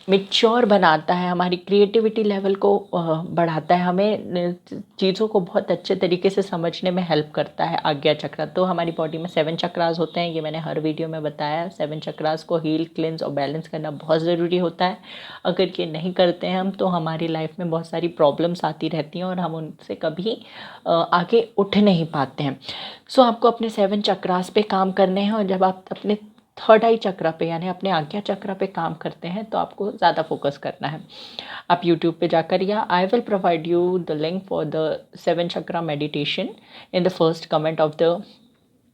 मैच्योर बनाता है, हमारी क्रिएटिविटी लेवल को बढ़ाता है, हमें चीज़ों को बहुत अच्छे तरीके से समझने में हेल्प करता है आज्ञा चक्र। तो हमारी बॉडी में 7 चक्रास होते हैं, ये मैंने हर वीडियो में बताया। 7 चक्रास को हील, क्लेंस और बैलेंस करना बहुत ज़रूरी होता है। अगर ये नहीं करते हैं हम तो हमारी लाइफ में बहुत सारी प्रॉब्लम्स आती रहती हैं और हम उनसे कभी आगे उठ नहीं पाते हैं। सो आपको अपने 7 चक्रास पे काम करने हैं, और जब आप अपने थर्ड आई चक्र पे यानी अपने आज्ञा चक्र पे काम करते हैं तो आपको ज़्यादा फोकस करना है। आप यूट्यूब पे जाकर, या I will provide you the link for the 7 chakra meditation in the first comment of the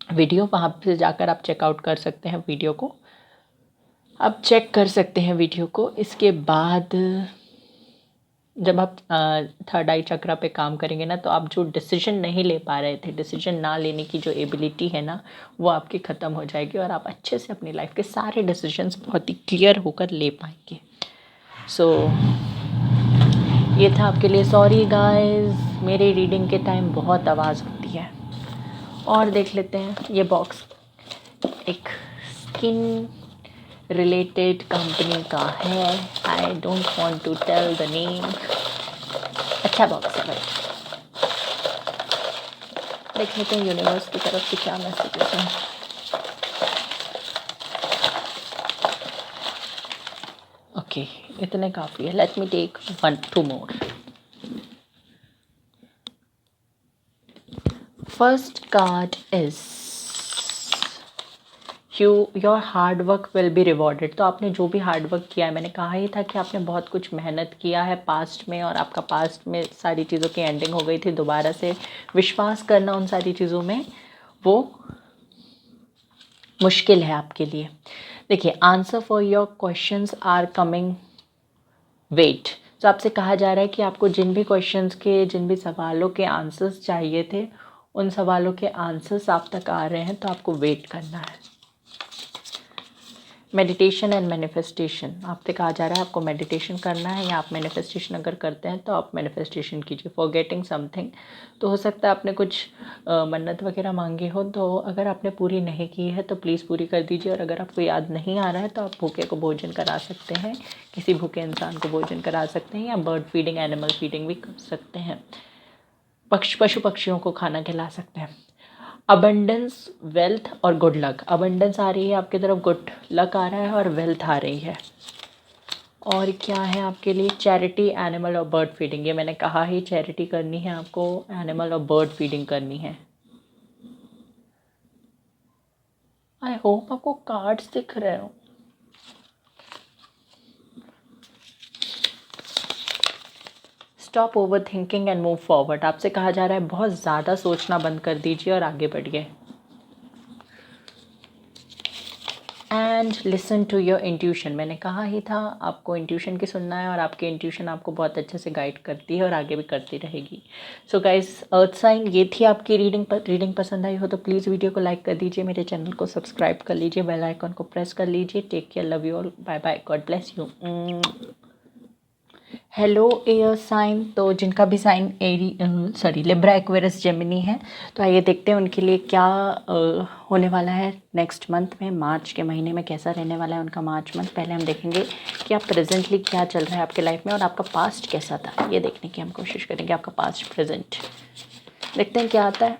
video. वहाँ पे जाकर आप चेकआउट कर सकते हैं वीडियो को, आप चेक कर सकते हैं वीडियो को। इसके बाद जब आप थर्ड आई चक्रा पे काम करेंगे ना तो आप जो डिसीजन नहीं ले पा रहे थे, डिसीजन ना लेने की जो एबिलिटी है ना वो आपकी ख़त्म हो जाएगी, और आप अच्छे से अपनी लाइफ के सारे डिसीजंस बहुत ही क्लियर होकर ले पाएंगे। सो ये था आपके लिए। सॉरी गाइस, मेरी रीडिंग के टाइम बहुत आवाज़ होती है। और देख लेते हैं ये बॉक्स, एक स्किन रिलेटेड कंपनी का है, I don't want to tell the name. अच्छा बॉक्स है भाई, देख लेते हैं यूनिवर्स की तरफ से क्या मैसेजेस हैं। ओके, इतने काफ़ी है, let me take 1-2 more. First card is your hard work will be rewarded. तो आपने जो भी हार्ड वर्क किया है, मैंने कहा ही था कि आपने बहुत कुछ मेहनत किया है पास्ट में, और आपका पास्ट में सारी चीज़ों की एंडिंग हो गई थी। दोबारा से विश्वास करना उन सारी चीज़ों में वो मुश्किल है आपके लिए। देखिए, answer for your questions are coming, wait. तो आपसे कहा जा रहा है कि आपको जिन भी क्वेश्चंस के, जिन भी सवालों के आंसर्स चाहिए थे, उन सवालों के आंसर्स आप तक आ रहे हैं, तो आपको वेट करना है। मेडिटेशन एंड मैनिफेस्टेशन, आपसे कहा जा रहा है आपको मेडिटेशन करना है, या आप मैनिफेस्टेशन अगर करते हैं तो आप मैनिफेस्टेशन कीजिए। फॉरगेटिंग समथिंग, तो हो सकता है आपने कुछ मन्नत वगैरह मांगी हो, तो अगर आपने पूरी नहीं की है तो प्लीज़ पूरी कर दीजिए। और अगर आपको याद नहीं आ रहा है तो आप भूखे को भोजन करा सकते हैं, किसी भूखे इंसान को भोजन करा सकते हैं, या बर्ड फीडिंग, एनिमल फीडिंग भी कर सकते हैं, पशु पक्षियों को खाना खिला सकते हैं। अबंडेंस, वेल्थ और गुड लक। अबंडेंस आ रही है आपकी तरफ, गुड लक आ रहा है, और वेल्थ आ रही है। और क्या है आपके लिए? चैरिटी, एनिमल और बर्ड फीडिंग। ये मैंने कहा ही, चैरिटी करनी है आपको, एनिमल और बर्ड फीडिंग करनी है। आई होप आपको कार्ड्स दिख रहे हो। Stop over thinking and move forward. आपसे कहा जा रहा है बहुत ज़्यादा सोचना बंद कर दीजिए और आगे बढ़िए। And listen to your intuition. मैंने कहा ही था आपको इंट्यूशन की सुनना है, और आपकी इंट्यूशन आपको बहुत अच्छे से गाइड करती है और आगे भी करती रहेगी। सो गाइस, अर्थ साइन, ये थी आपकी रीडिंग। रीडिंग पसंद आई हो तो प्लीज़ वीडियो को लाइक कर दीजिए, मेरे चैनल को सब्सक्राइब कर लीजिए, बेल आइकन को प्रेस कर लीजिए। Take care, love you all, bye bye, God bless you. Hello air sign, तो जिनका भी साइन लिब्रा, एक्वेरियस, जेमिनी है, तो आइए देखते हैं उनके लिए क्या होने वाला है नेक्स्ट मंथ में, मार्च के महीने में कैसा रहने वाला है उनका मार्च मंथ। पहले हम देखेंगे कि आप प्रेजेंटली क्या चल रहा है आपके लाइफ में, और आपका पास्ट कैसा था, ये देखने की हम कोशिश करेंगे। आपका पास्ट, प्रेजेंट, देखते हैं क्या आता है।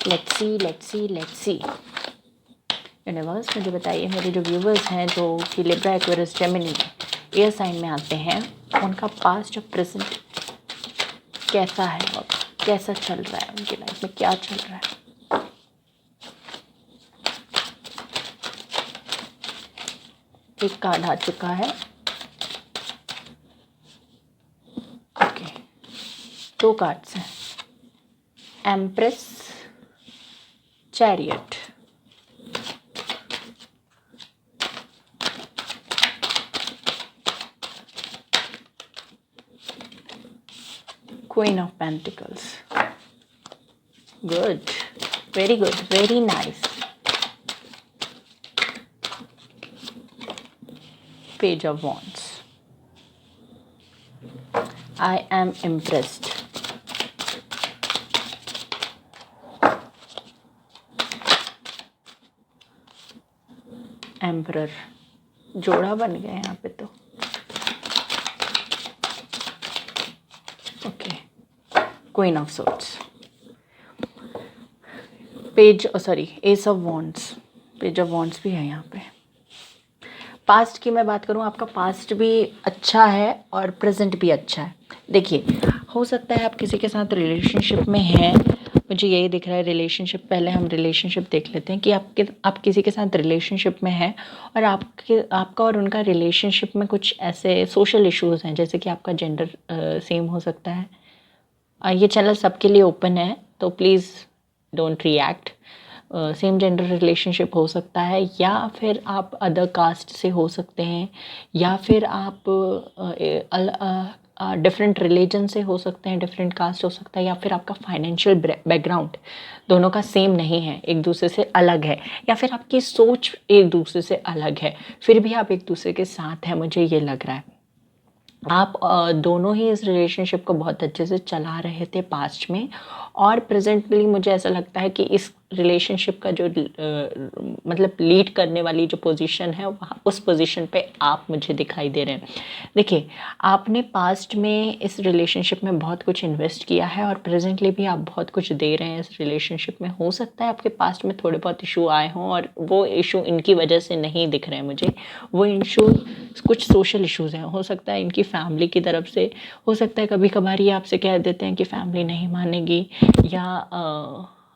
Let's see, let's see, let's see. Universe मुझे बताइए, मेरे जो व्यूवर्स हैं जो कि Libra, Aquarius, Gemini, air sign में आते हैं, उनका पास्ट और प्रेजेंट कैसा है और कैसा चल रहा है, उनकी लाइफ में क्या चल रहा है। एक कार्ड आ चुका है, ओके, 2 कार्ड्स हैं, empress, chariot. Queen of Pentacles. Good, very nice. Page of Wands. I am impressed. Emperor. जोड़ा बन गया यहाँ पे तो। Okay, queen of swords, S of wands, page of wands भी है यहाँ पे। पास्ट की मैं बात करूँ, आपका पास्ट भी अच्छा है और प्रेजेंट भी अच्छा है। देखिए, हो सकता है आप किसी के साथ रिलेशनशिप में हैं, मुझे यही दिख रहा है रिलेशनशिप। पहले हम रिलेशनशिप देख लेते हैं कि आप किसी के साथ रिलेशनशिप में हैं, और आपका और उनका रिलेशनशिप में कुछ ऐसे सोशल इश्यूज़ हैं, जैसे कि आपका जेंडर सेम हो सकता है। ये चैनल सबके लिए ओपन है, तो please don't react. Same gender relationship हो सकता है, या फिर आप अदर कास्ट से हो सकते हैं, या फिर आप डिफरेंट रिलीजन से हो सकते हैं, डिफरेंट कास्ट हो सकता है, या फिर आपका फाइनेंशियल बैकग्राउंड दोनों का सेम नहीं है, एक दूसरे से अलग है, या फिर आपकी सोच एक दूसरे से अलग है, फिर भी आप एक दूसरे के साथ हैं। मुझे ये लग रहा है आप दोनों ही इस रिलेशनशिप को बहुत अच्छे से चला रहे थे पास्ट में, और प्रेजेंटली मुझे ऐसा लगता है कि इस रिलेशनशिप का जो मतलब लीड करने वाली जो पोजीशन है वहाँ उस पोजीशन पे आप मुझे दिखाई दे रहे हैं। देखिए, आपने पास्ट में इस रिलेशनशिप में बहुत कुछ इन्वेस्ट किया है और प्रेजेंटली भी आप बहुत कुछ दे रहे हैं इस रिलेशनशिप में। हो सकता है आपके पास्ट में थोड़े बहुत इशू आए हों और वो इशू इनकी वजह से नहीं दिख रहे हैं मुझे, वो इशू कुछ सोशल इश्यूज़ हैं। हो सकता है इनकी फैमिली की तरफ से, हो सकता है कभी कभार ये आपसे कह देते हैं कि फैमिली नहीं मानेगी, या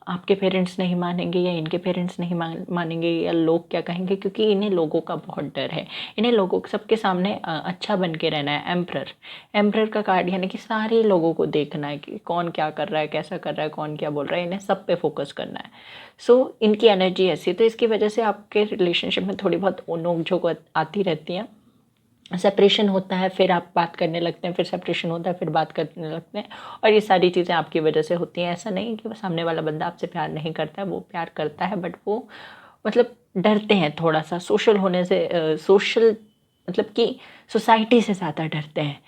आपके पेरेंट्स नहीं मानेंगे, या इनके पेरेंट्स नहीं मानेंगे, या लोग क्या कहेंगे, क्योंकि इन्हें लोगों का बहुत डर है। इन्हें लोगों सबके सामने अच्छा बन के रहना है। एम्परर, एम्परर का कार्ड यानी कि सारे लोगों को देखना है कि कौन क्या कर रहा है, कैसा कर रहा है, कौन क्या बोल रहा है, इन्हें सब पे फोकस करना है। सो इनकी एनर्जी ऐसी है, तो इसकी वजह से आपके रिलेशनशिप में थोड़ी बहुत नोक झोंक आती रहती है। सेपरेशन होता है, फिर आप बात करने लगते हैं, फिर सेपरेशन होता है, फिर बात करने लगते हैं, और ये सारी चीज़ें आपकी वजह से होती हैं। ऐसा नहीं कि वो सामने वाला बंदा आपसे प्यार नहीं करता है, वो प्यार करता है, बट वो मतलब डरते हैं थोड़ा सा सोशल होने से, सोशल मतलब कि सोसाइटी से ज़्यादा डरते हैं,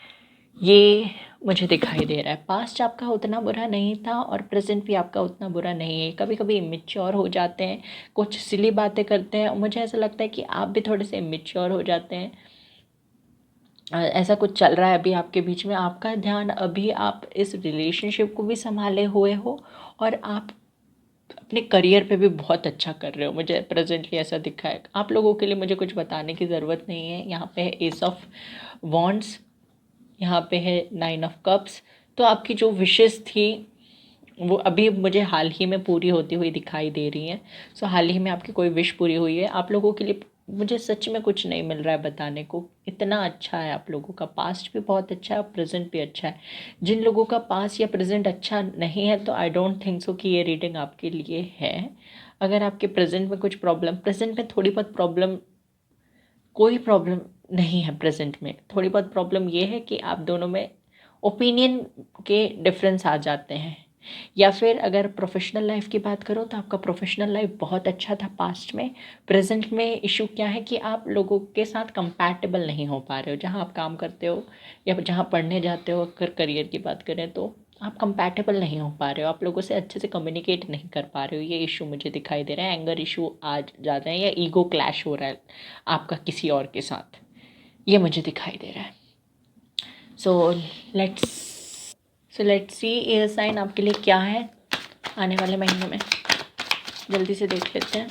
ये मुझे दिखाई दे रहा है। पास्ट आपका उतना बुरा नहीं था और प्रेजेंट भी आपका उतना बुरा नहीं है। कभी कभी इमेच्योर हो जाते हैं, कुछ सिली बातें करते हैं, मुझे ऐसा लगता है कि आप भी थोड़े से इमेच्योर हो जाते हैं। ऐसा कुछ चल रहा है अभी आपके बीच में। आपका ध्यान अभी आप इस रिलेशनशिप को भी संभाले हुए हो और आप अपने करियर पे भी बहुत अच्छा कर रहे हो, मुझे प्रेजेंटली ऐसा दिखा है। आप लोगों के लिए मुझे कुछ बताने की ज़रूरत नहीं है। यहाँ पे है एस ऑफ वॉन्ड्स, यहाँ पे है 9 ऑफ कप्स। तो आपकी जो विशेस थी वो अभी मुझे हाल ही में पूरी होती हुई दिखाई दे रही हैं। सो हाल ही में आपकी कोई विश पूरी हुई है। आप लोगों के लिए मुझे सच में कुछ नहीं मिल रहा है बताने को, इतना अच्छा है आप लोगों का। पास्ट भी बहुत अच्छा है और प्रेजेंट भी अच्छा है। जिन लोगों का पास्ट या प्रेजेंट अच्छा नहीं है तो आई डोंट थिंक सो कि ये रीडिंग आपके लिए है। अगर आपके प्रेजेंट में कुछ प्रॉब्लम, प्रेजेंट में थोड़ी बहुत प्रॉब्लम, कोई प्रॉब्लम नहीं है प्रेजेंट में, थोड़ी बहुत प्रॉब्लम ये है कि आप दोनों में ओपिनियन के डिफरेंस आ जाते हैं। या फिर अगर प्रोफेशनल लाइफ की बात करो तो आपका प्रोफेशनल लाइफ बहुत अच्छा था पास्ट में। प्रेजेंट में इशू क्या है कि आप लोगों के साथ कंपैटिबल नहीं हो पा रहे हो। जहाँ आप काम करते हो या जहाँ पढ़ने जाते हो, अगर करियर की बात करें तो आप कंपैटिबल नहीं हो पा रहे हो, आप लोगों से अच्छे से कम्युनिकेट नहीं कर पा रहे हो। ये इशू मुझे दिखाई दे रहा है। एंगर इशू आज ज़्यादा है या ईगो क्लैश हो रहा है आपका किसी और के साथ, ये मुझे दिखाई दे रहा है। So let's let's see air sign आपके लिए क्या है आने वाले महीने में। जल्दी से देख लेते हैं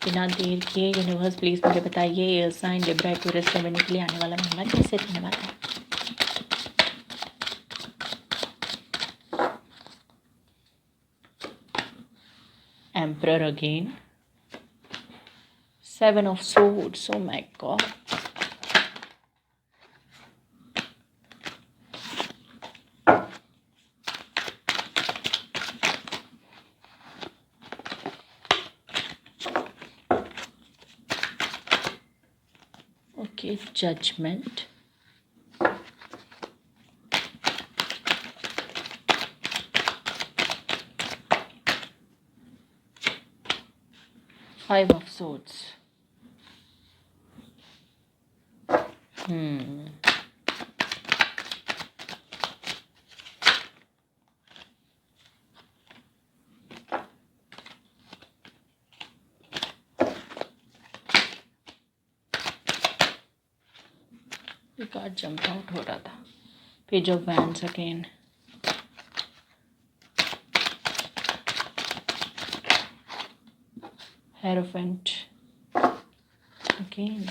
बिना देर किए। यूनिवर्स प्लीज़ मुझे बताइए air sign Libra Aquarius Gemini के लिए आने वाला महीना कैसे रहने वाला है। Emperor again, 7 of swords, oh my God, okay, judgement, five of swords, card jump out हो रहा था। Page of wands again, hierophant again,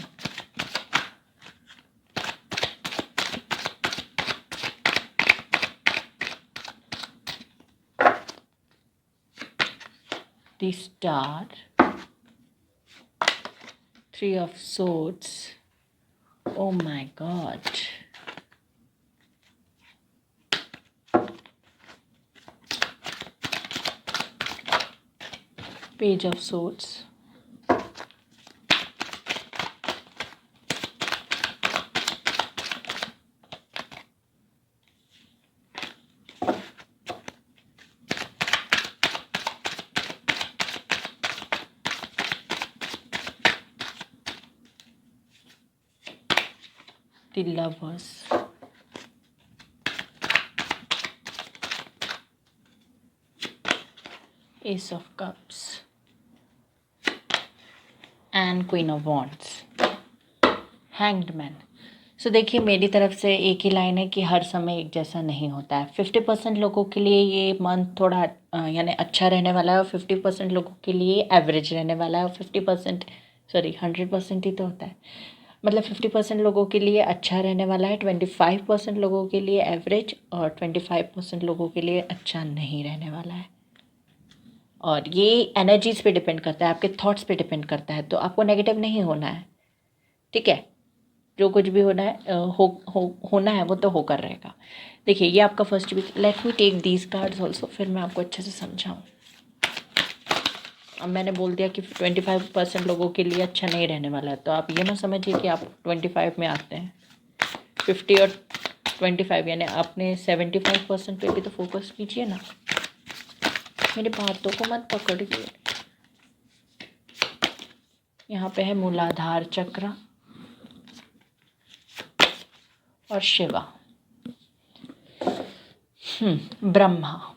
the star, 3 of swords, oh my god, page of swords, the lovers, ace of cups and queen of wands, hanged man. So देखिए, मेरी तरफ से एक ही line है कि हर समय एक जैसा नहीं होता है। 50% लोगों के लिए ये मंथ थोड़ा यानी अच्छा रहने वाला है और 50% लोगों के लिए एवरेज रहने वाला है और 50% 100% ही तो होता है, मतलब 50% लोगों के लिए अच्छा रहने वाला है, 25% लोगों के लिए एवरेज और 25% लोगों के लिए अच्छा नहीं रहने वाला है। और ये एनर्जीज़ पे डिपेंड करता है, आपके थॉट्स पे डिपेंड करता है, तो आपको नेगेटिव नहीं होना है, ठीक है। जो कुछ भी होना है होना है वो तो होकर रहेगा। देखिए, ये आपका first week. Let me take these cards also, फिर मैं आपको अच्छे से समझाऊँ। अब मैंने बोल दिया कि 25% लोगों के लिए अच्छा नहीं रहने वाला है, तो आप ये ना समझिए कि आप 25 में आते हैं। 50 और 25 यानी आपने 75% पे भी तो फोकस कीजिए ना, मेरी बातों को मत पकड़िए। यहाँ पे है मूलाधार चक्र और शिवा, ब्रह्मा।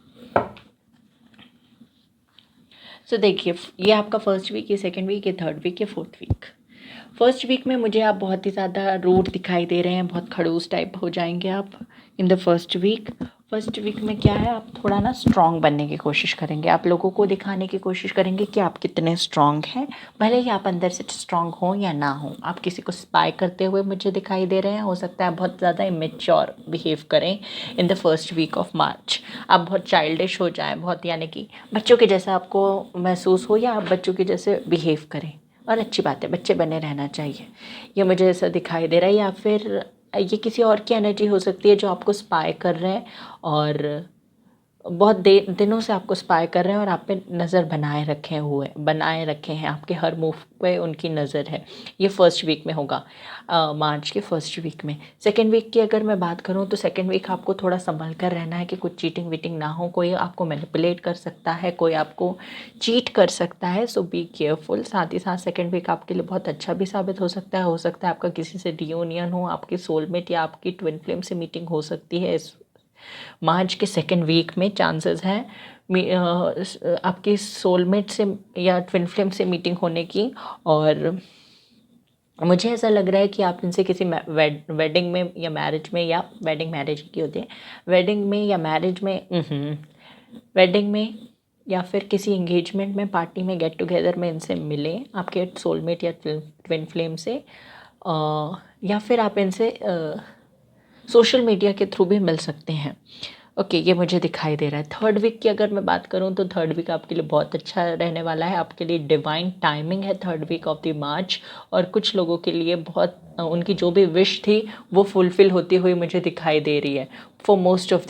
सो देखिए, ये आपका फर्स्ट वीक, ये सेकंड वीक, ये थर्ड वीक, ये फोर्थ वीक। फर्स्ट वीक में मुझे आप बहुत ही ज़्यादा रूड दिखाई दे रहे हैं, बहुत खड़ूस टाइप हो जाएंगे आप in the first week. First week में क्या है, आप थोड़ा ना स्ट्रॉन्ग बनने की कोशिश करेंगे, आप लोगों को दिखाने की कोशिश करेंगे कि आप कितने स्ट्रॉन्ग हैं, भले ही आप अंदर से स्ट्रॉन्ग हों या ना हो। आप किसी को स्पाई करते हुए मुझे दिखाई दे रहे हैं, हो सकता है बहुत ज़्यादा इमेच्योर बिहेव करें in the first week of March. आप बहुत चाइल्डिश हो जाएं, बहुत यानी कि बच्चों के जैसा आपको महसूस हो, या आप बच्चों के जैसे बिहेव करें, और अच्छी बात है, बच्चे बने रहना चाहिए, ये मुझे ऐसा दिखाई दे रहा है। या फिर ये किसी और की एनर्जी हो सकती है जो आपको स्पाई कर रहे हैं और बहुत दिनों से आपको स्पाई कर रहे हैं और आप पे नज़र बनाए रखे हैं, आपके हर मूव पे उनकी नज़र है। ये फर्स्ट वीक में होगा, मार्च के फर्स्ट वीक में। सेकेंड वीक की अगर मैं बात करूँ तो सेकेंड वीक आपको थोड़ा संभल कर रहना है कि कुछ चीटिंग वीटिंग ना हो, कोई आपको मैनिपुलेट कर सकता है, कोई आपको चीट कर सकता है, सो बी केयरफुल। साथ ही साथ सेकेंड वीक आपके लिए बहुत अच्छा भी साबित हो सकता है आपका किसी से रियूनियन हो, आपकी सोलमेट या आपकी ट्विन फ्लेम से मीटिंग हो सकती है इस मार्च के सेकेंड वीक में। चांसेस हैं आपकी सोलमेट से या ट्विन फ्लेम से मीटिंग होने की, और मुझे ऐसा लग रहा है कि आप इनसे किसी वेडिंग में या मैरिज में, या वेडिंग मैरिज की होती है, वेडिंग में या मैरिज में, वेडिंग में या फिर किसी एंगेजमेंट में, पार्टी में, गेट टुगेदर में इनसे मिलें, आपके सोलमेट या ट्विन फ्लेम से, या फिर आप इनसे सोशल मीडिया के थ्रू भी मिल सकते हैं। ओके, ये मुझे दिखाई दे रहा है। थर्ड वीक की अगर मैं बात करूं तो थर्ड वीक आपके लिए बहुत अच्छा रहने वाला है, आपके लिए डिवाइन टाइमिंग है थर्ड वीक ऑफ द मार्च। और कुछ लोगों के लिए बहुत उनकी जो भी विश थी वो फुलफ़िल होती हुई मुझे दिखाई दे रही है। For most of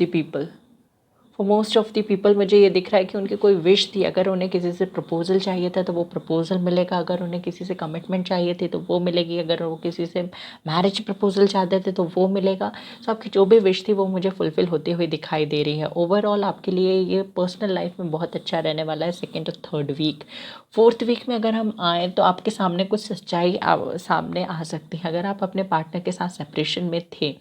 the people मुझे ये दिख रहा है कि उनकी कोई विश थी, अगर उन्हें किसी से प्रपोज़ल चाहिए था तो वो प्रपोज़ल मिलेगा, अगर उन्हें किसी से कमिटमेंट चाहिए थी तो वो मिलेगी, अगर वो किसी से मैरिज प्रपोज़ल चाहते थे तो वो मिलेगा। सो आपकी जो भी विश थी वो मुझे फुलफ़िल होती हुई दिखाई दे रही है। ओवरऑल आपके लिए ये पर्सनल लाइफ में बहुत अच्छा रहने वाला है सेकेंड और थर्ड वीक। फोर्थ वीक में अगर हम आएँ तो आपके सामने कुछ सच्चाई सामने आ सकती है। अगर आप अपने पार्टनर के साथ सेपरेशन में थे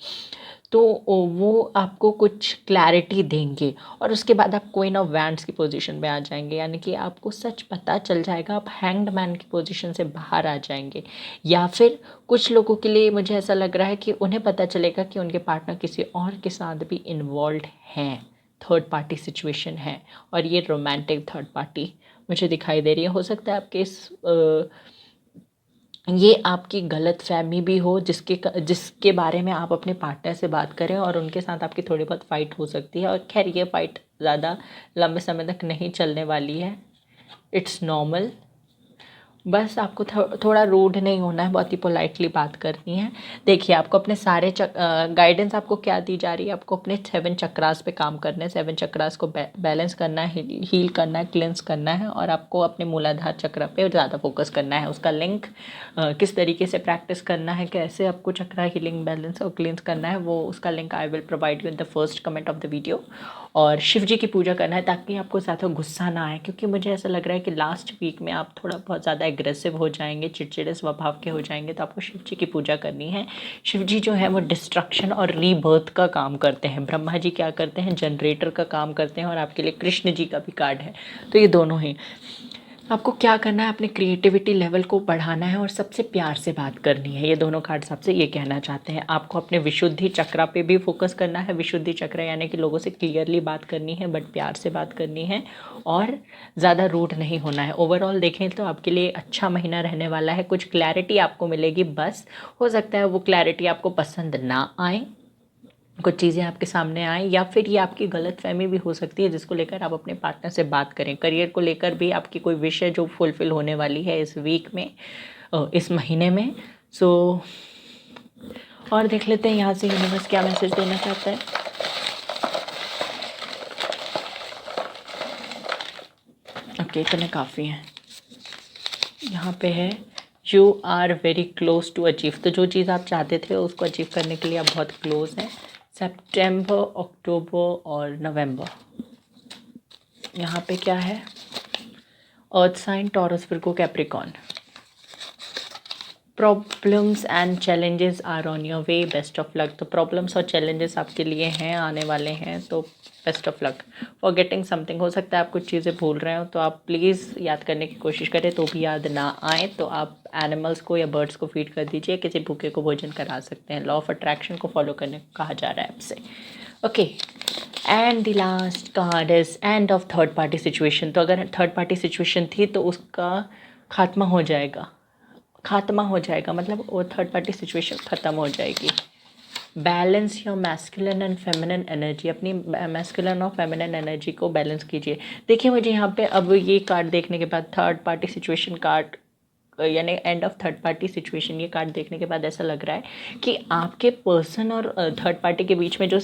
तो वो आपको कुछ क्लैरिटी देंगे, और उसके बाद आप क्वीन ऑफ वैंड्स की पोजीशन में आ जाएंगे, यानी कि आपको सच पता चल जाएगा, आप हैंग्ड मैन की पोजीशन से बाहर आ जाएंगे। या फिर कुछ लोगों के लिए मुझे ऐसा लग रहा है कि उन्हें पता चलेगा कि उनके पार्टनर किसी और के साथ भी इन्वॉल्व हैं, थर्ड पार्टी सिचुएशन है, और ये रोमांटिक थर्ड पार्टी मुझे दिखाई दे रही है। हो सकता है आपके ये आपकी गलतफ़हमी भी हो, जिसके बारे में आप अपने पार्टनर से बात करें और उनके साथ आपकी थोड़ी बहुत फ़ाइट हो सकती है। और खैर, ये फ़ाइट ज़्यादा लंबे समय तक नहीं चलने वाली है, इट्स नॉर्मल। बस आपको थोड़ा रूड नहीं होना है, बहुत ही पोलाइटली बात करनी है। देखिए, आपको अपने सारे गाइडेंस आपको क्या दी जा रही है, आपको अपने 7 चक्रास पे काम करना है, 7 चक्रास को बैलेंस करना है, हील करना है, क्लेंस करना है, और आपको अपने मूलाधार चक्र पे ज़्यादा फोकस करना है। उसका लिंक किस तरीके से प्रैक्टिस करना है, कैसे आपको चक्रा हीलिंग, बैलेंस और क्लेंस करना है, वो उसका link I will provide you in the first comment of the video. और शिव जी की पूजा करना है ताकि आपको ज़्यादा गुस्सा ना आए, क्योंकि मुझे ऐसा लग रहा है कि लास्ट वीक में आप थोड़ा बहुत ज़्यादा एग्रेसिव हो जाएंगे, चिड़चिड़े स्वभाव के हो जाएंगे, तो आपको शिव जी की पूजा करनी है। शिव जी जो है वो डिस्ट्रक्शन और रीबर्थ का काम करते हैं। ब्रह्मा जी क्या करते हैं, जनरेटर का काम करते हैं, और आपके लिए कृष्ण जी का भी कार्ड है। तो ये दोनों ही आपको क्या करना है, अपने क्रिएटिविटी लेवल को बढ़ाना है और सबसे प्यार से बात करनी है। ये दोनों कार्ड्स आपसे ये कहना चाहते हैं। आपको अपने विशुद्धि चक्रा पे भी फोकस करना है। विशुद्धि चक्र यानी कि लोगों से क्लियरली बात करनी है, बट प्यार से बात करनी है, और ज़्यादा रूड नहीं होना है। ओवरऑल देखें तो आपके लिए अच्छा महीना रहने वाला है। कुछ क्लैरिटी आपको मिलेगी, बस हो सकता है वो क्लैरिटी आपको पसंद ना आए, कुछ चीज़ें आपके सामने आएँ, या फिर ये आपकी गलतफहमी भी हो सकती है जिसको लेकर आप अपने पार्टनर से बात करें। करियर को लेकर भी आपकी कोई विश है जो फुलफ़िल होने वाली है इस वीक में, इस महीने में। सो और देख लेते हैं यहाँ से यूनिवर्स क्या मैसेज देना चाहता है। ओके, इतने काफ़ी हैं। यहाँ पे है you are very close to achieve. तो जो चीज़ आप चाहते थे उसको अचीव करने के लिए आप बहुत क्लोज हैं। सितंबर, अक्टूबर और नवंबर। यहाँ पे क्या है, earth sign, Taurus, Virgo, Capricorn. Problems and challenges are on your way, best of luck. तो प्रॉब्लम्स और चैलेंजेस आपके लिए हैं, आने वाले हैं, तो best of luck. For getting something, हो सकता है आप कुछ चीज़ें भूल रहे हो, तो आप प्लीज़ याद करने की कोशिश करें, तो भी याद ना आए तो आप एनिमल्स को या बर्ड्स को फीड कर दीजिए, किसी भूखे को भोजन करा सकते हैं। लॉ ऑफ अट्रैक्शन को फॉलो करने को कहा जा रहा है आपसे। Okay, and the last card is end of third party situation. तो अगर थर्ड पार्टी सिचुएशन थी तो उसका खात्मा हो जाएगा। खात्मा हो जाएगा मतलब वो थर्ड पार्टी सिचुएशन ख़त्म हो जाएगी। Balance your masculine and feminine energy. अपनी मैस्कुलिन और फेमिनिन एनर्जी को बैलेंस कीजिए। देखिए मुझे यहाँ पे अब ये कार्ड देखने के बाद, थर्ड पार्टी सिचुएशन कार्ड यानी end of third party situation, ये कार्ड देखने के बाद ऐसा लग रहा है कि आपके पर्सन और थर्ड पार्टी के बीच में जो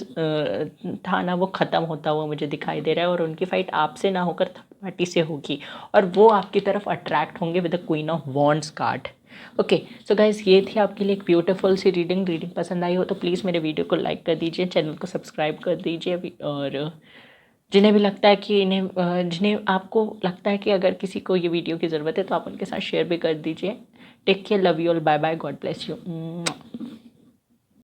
था ना, वो ख़त्म होता हुआ मुझे दिखाई दे रहा है, और उनकी फ़ाइट आपसे ना होकर थर्ड पार्टी से होगी, और वो आपकी तरफ अट्रैक्ट होंगे with the queen of wands card. Okay, so guys ये थी आपके लिए एक ब्यूटीफुल सी रीडिंग पसंद आई हो तो प्लीज़ मेरे वीडियो को लाइक कर दीजिए, चैनल को सब्सक्राइब कर दीजिए अभी। और जिन्हें भी लगता है कि जिन्हें आपको लगता है कि अगर किसी को ये वीडियो की ज़रूरत है तो आप उनके साथ शेयर भी कर दीजिए। Take care, love you all, bye bye, God bless you.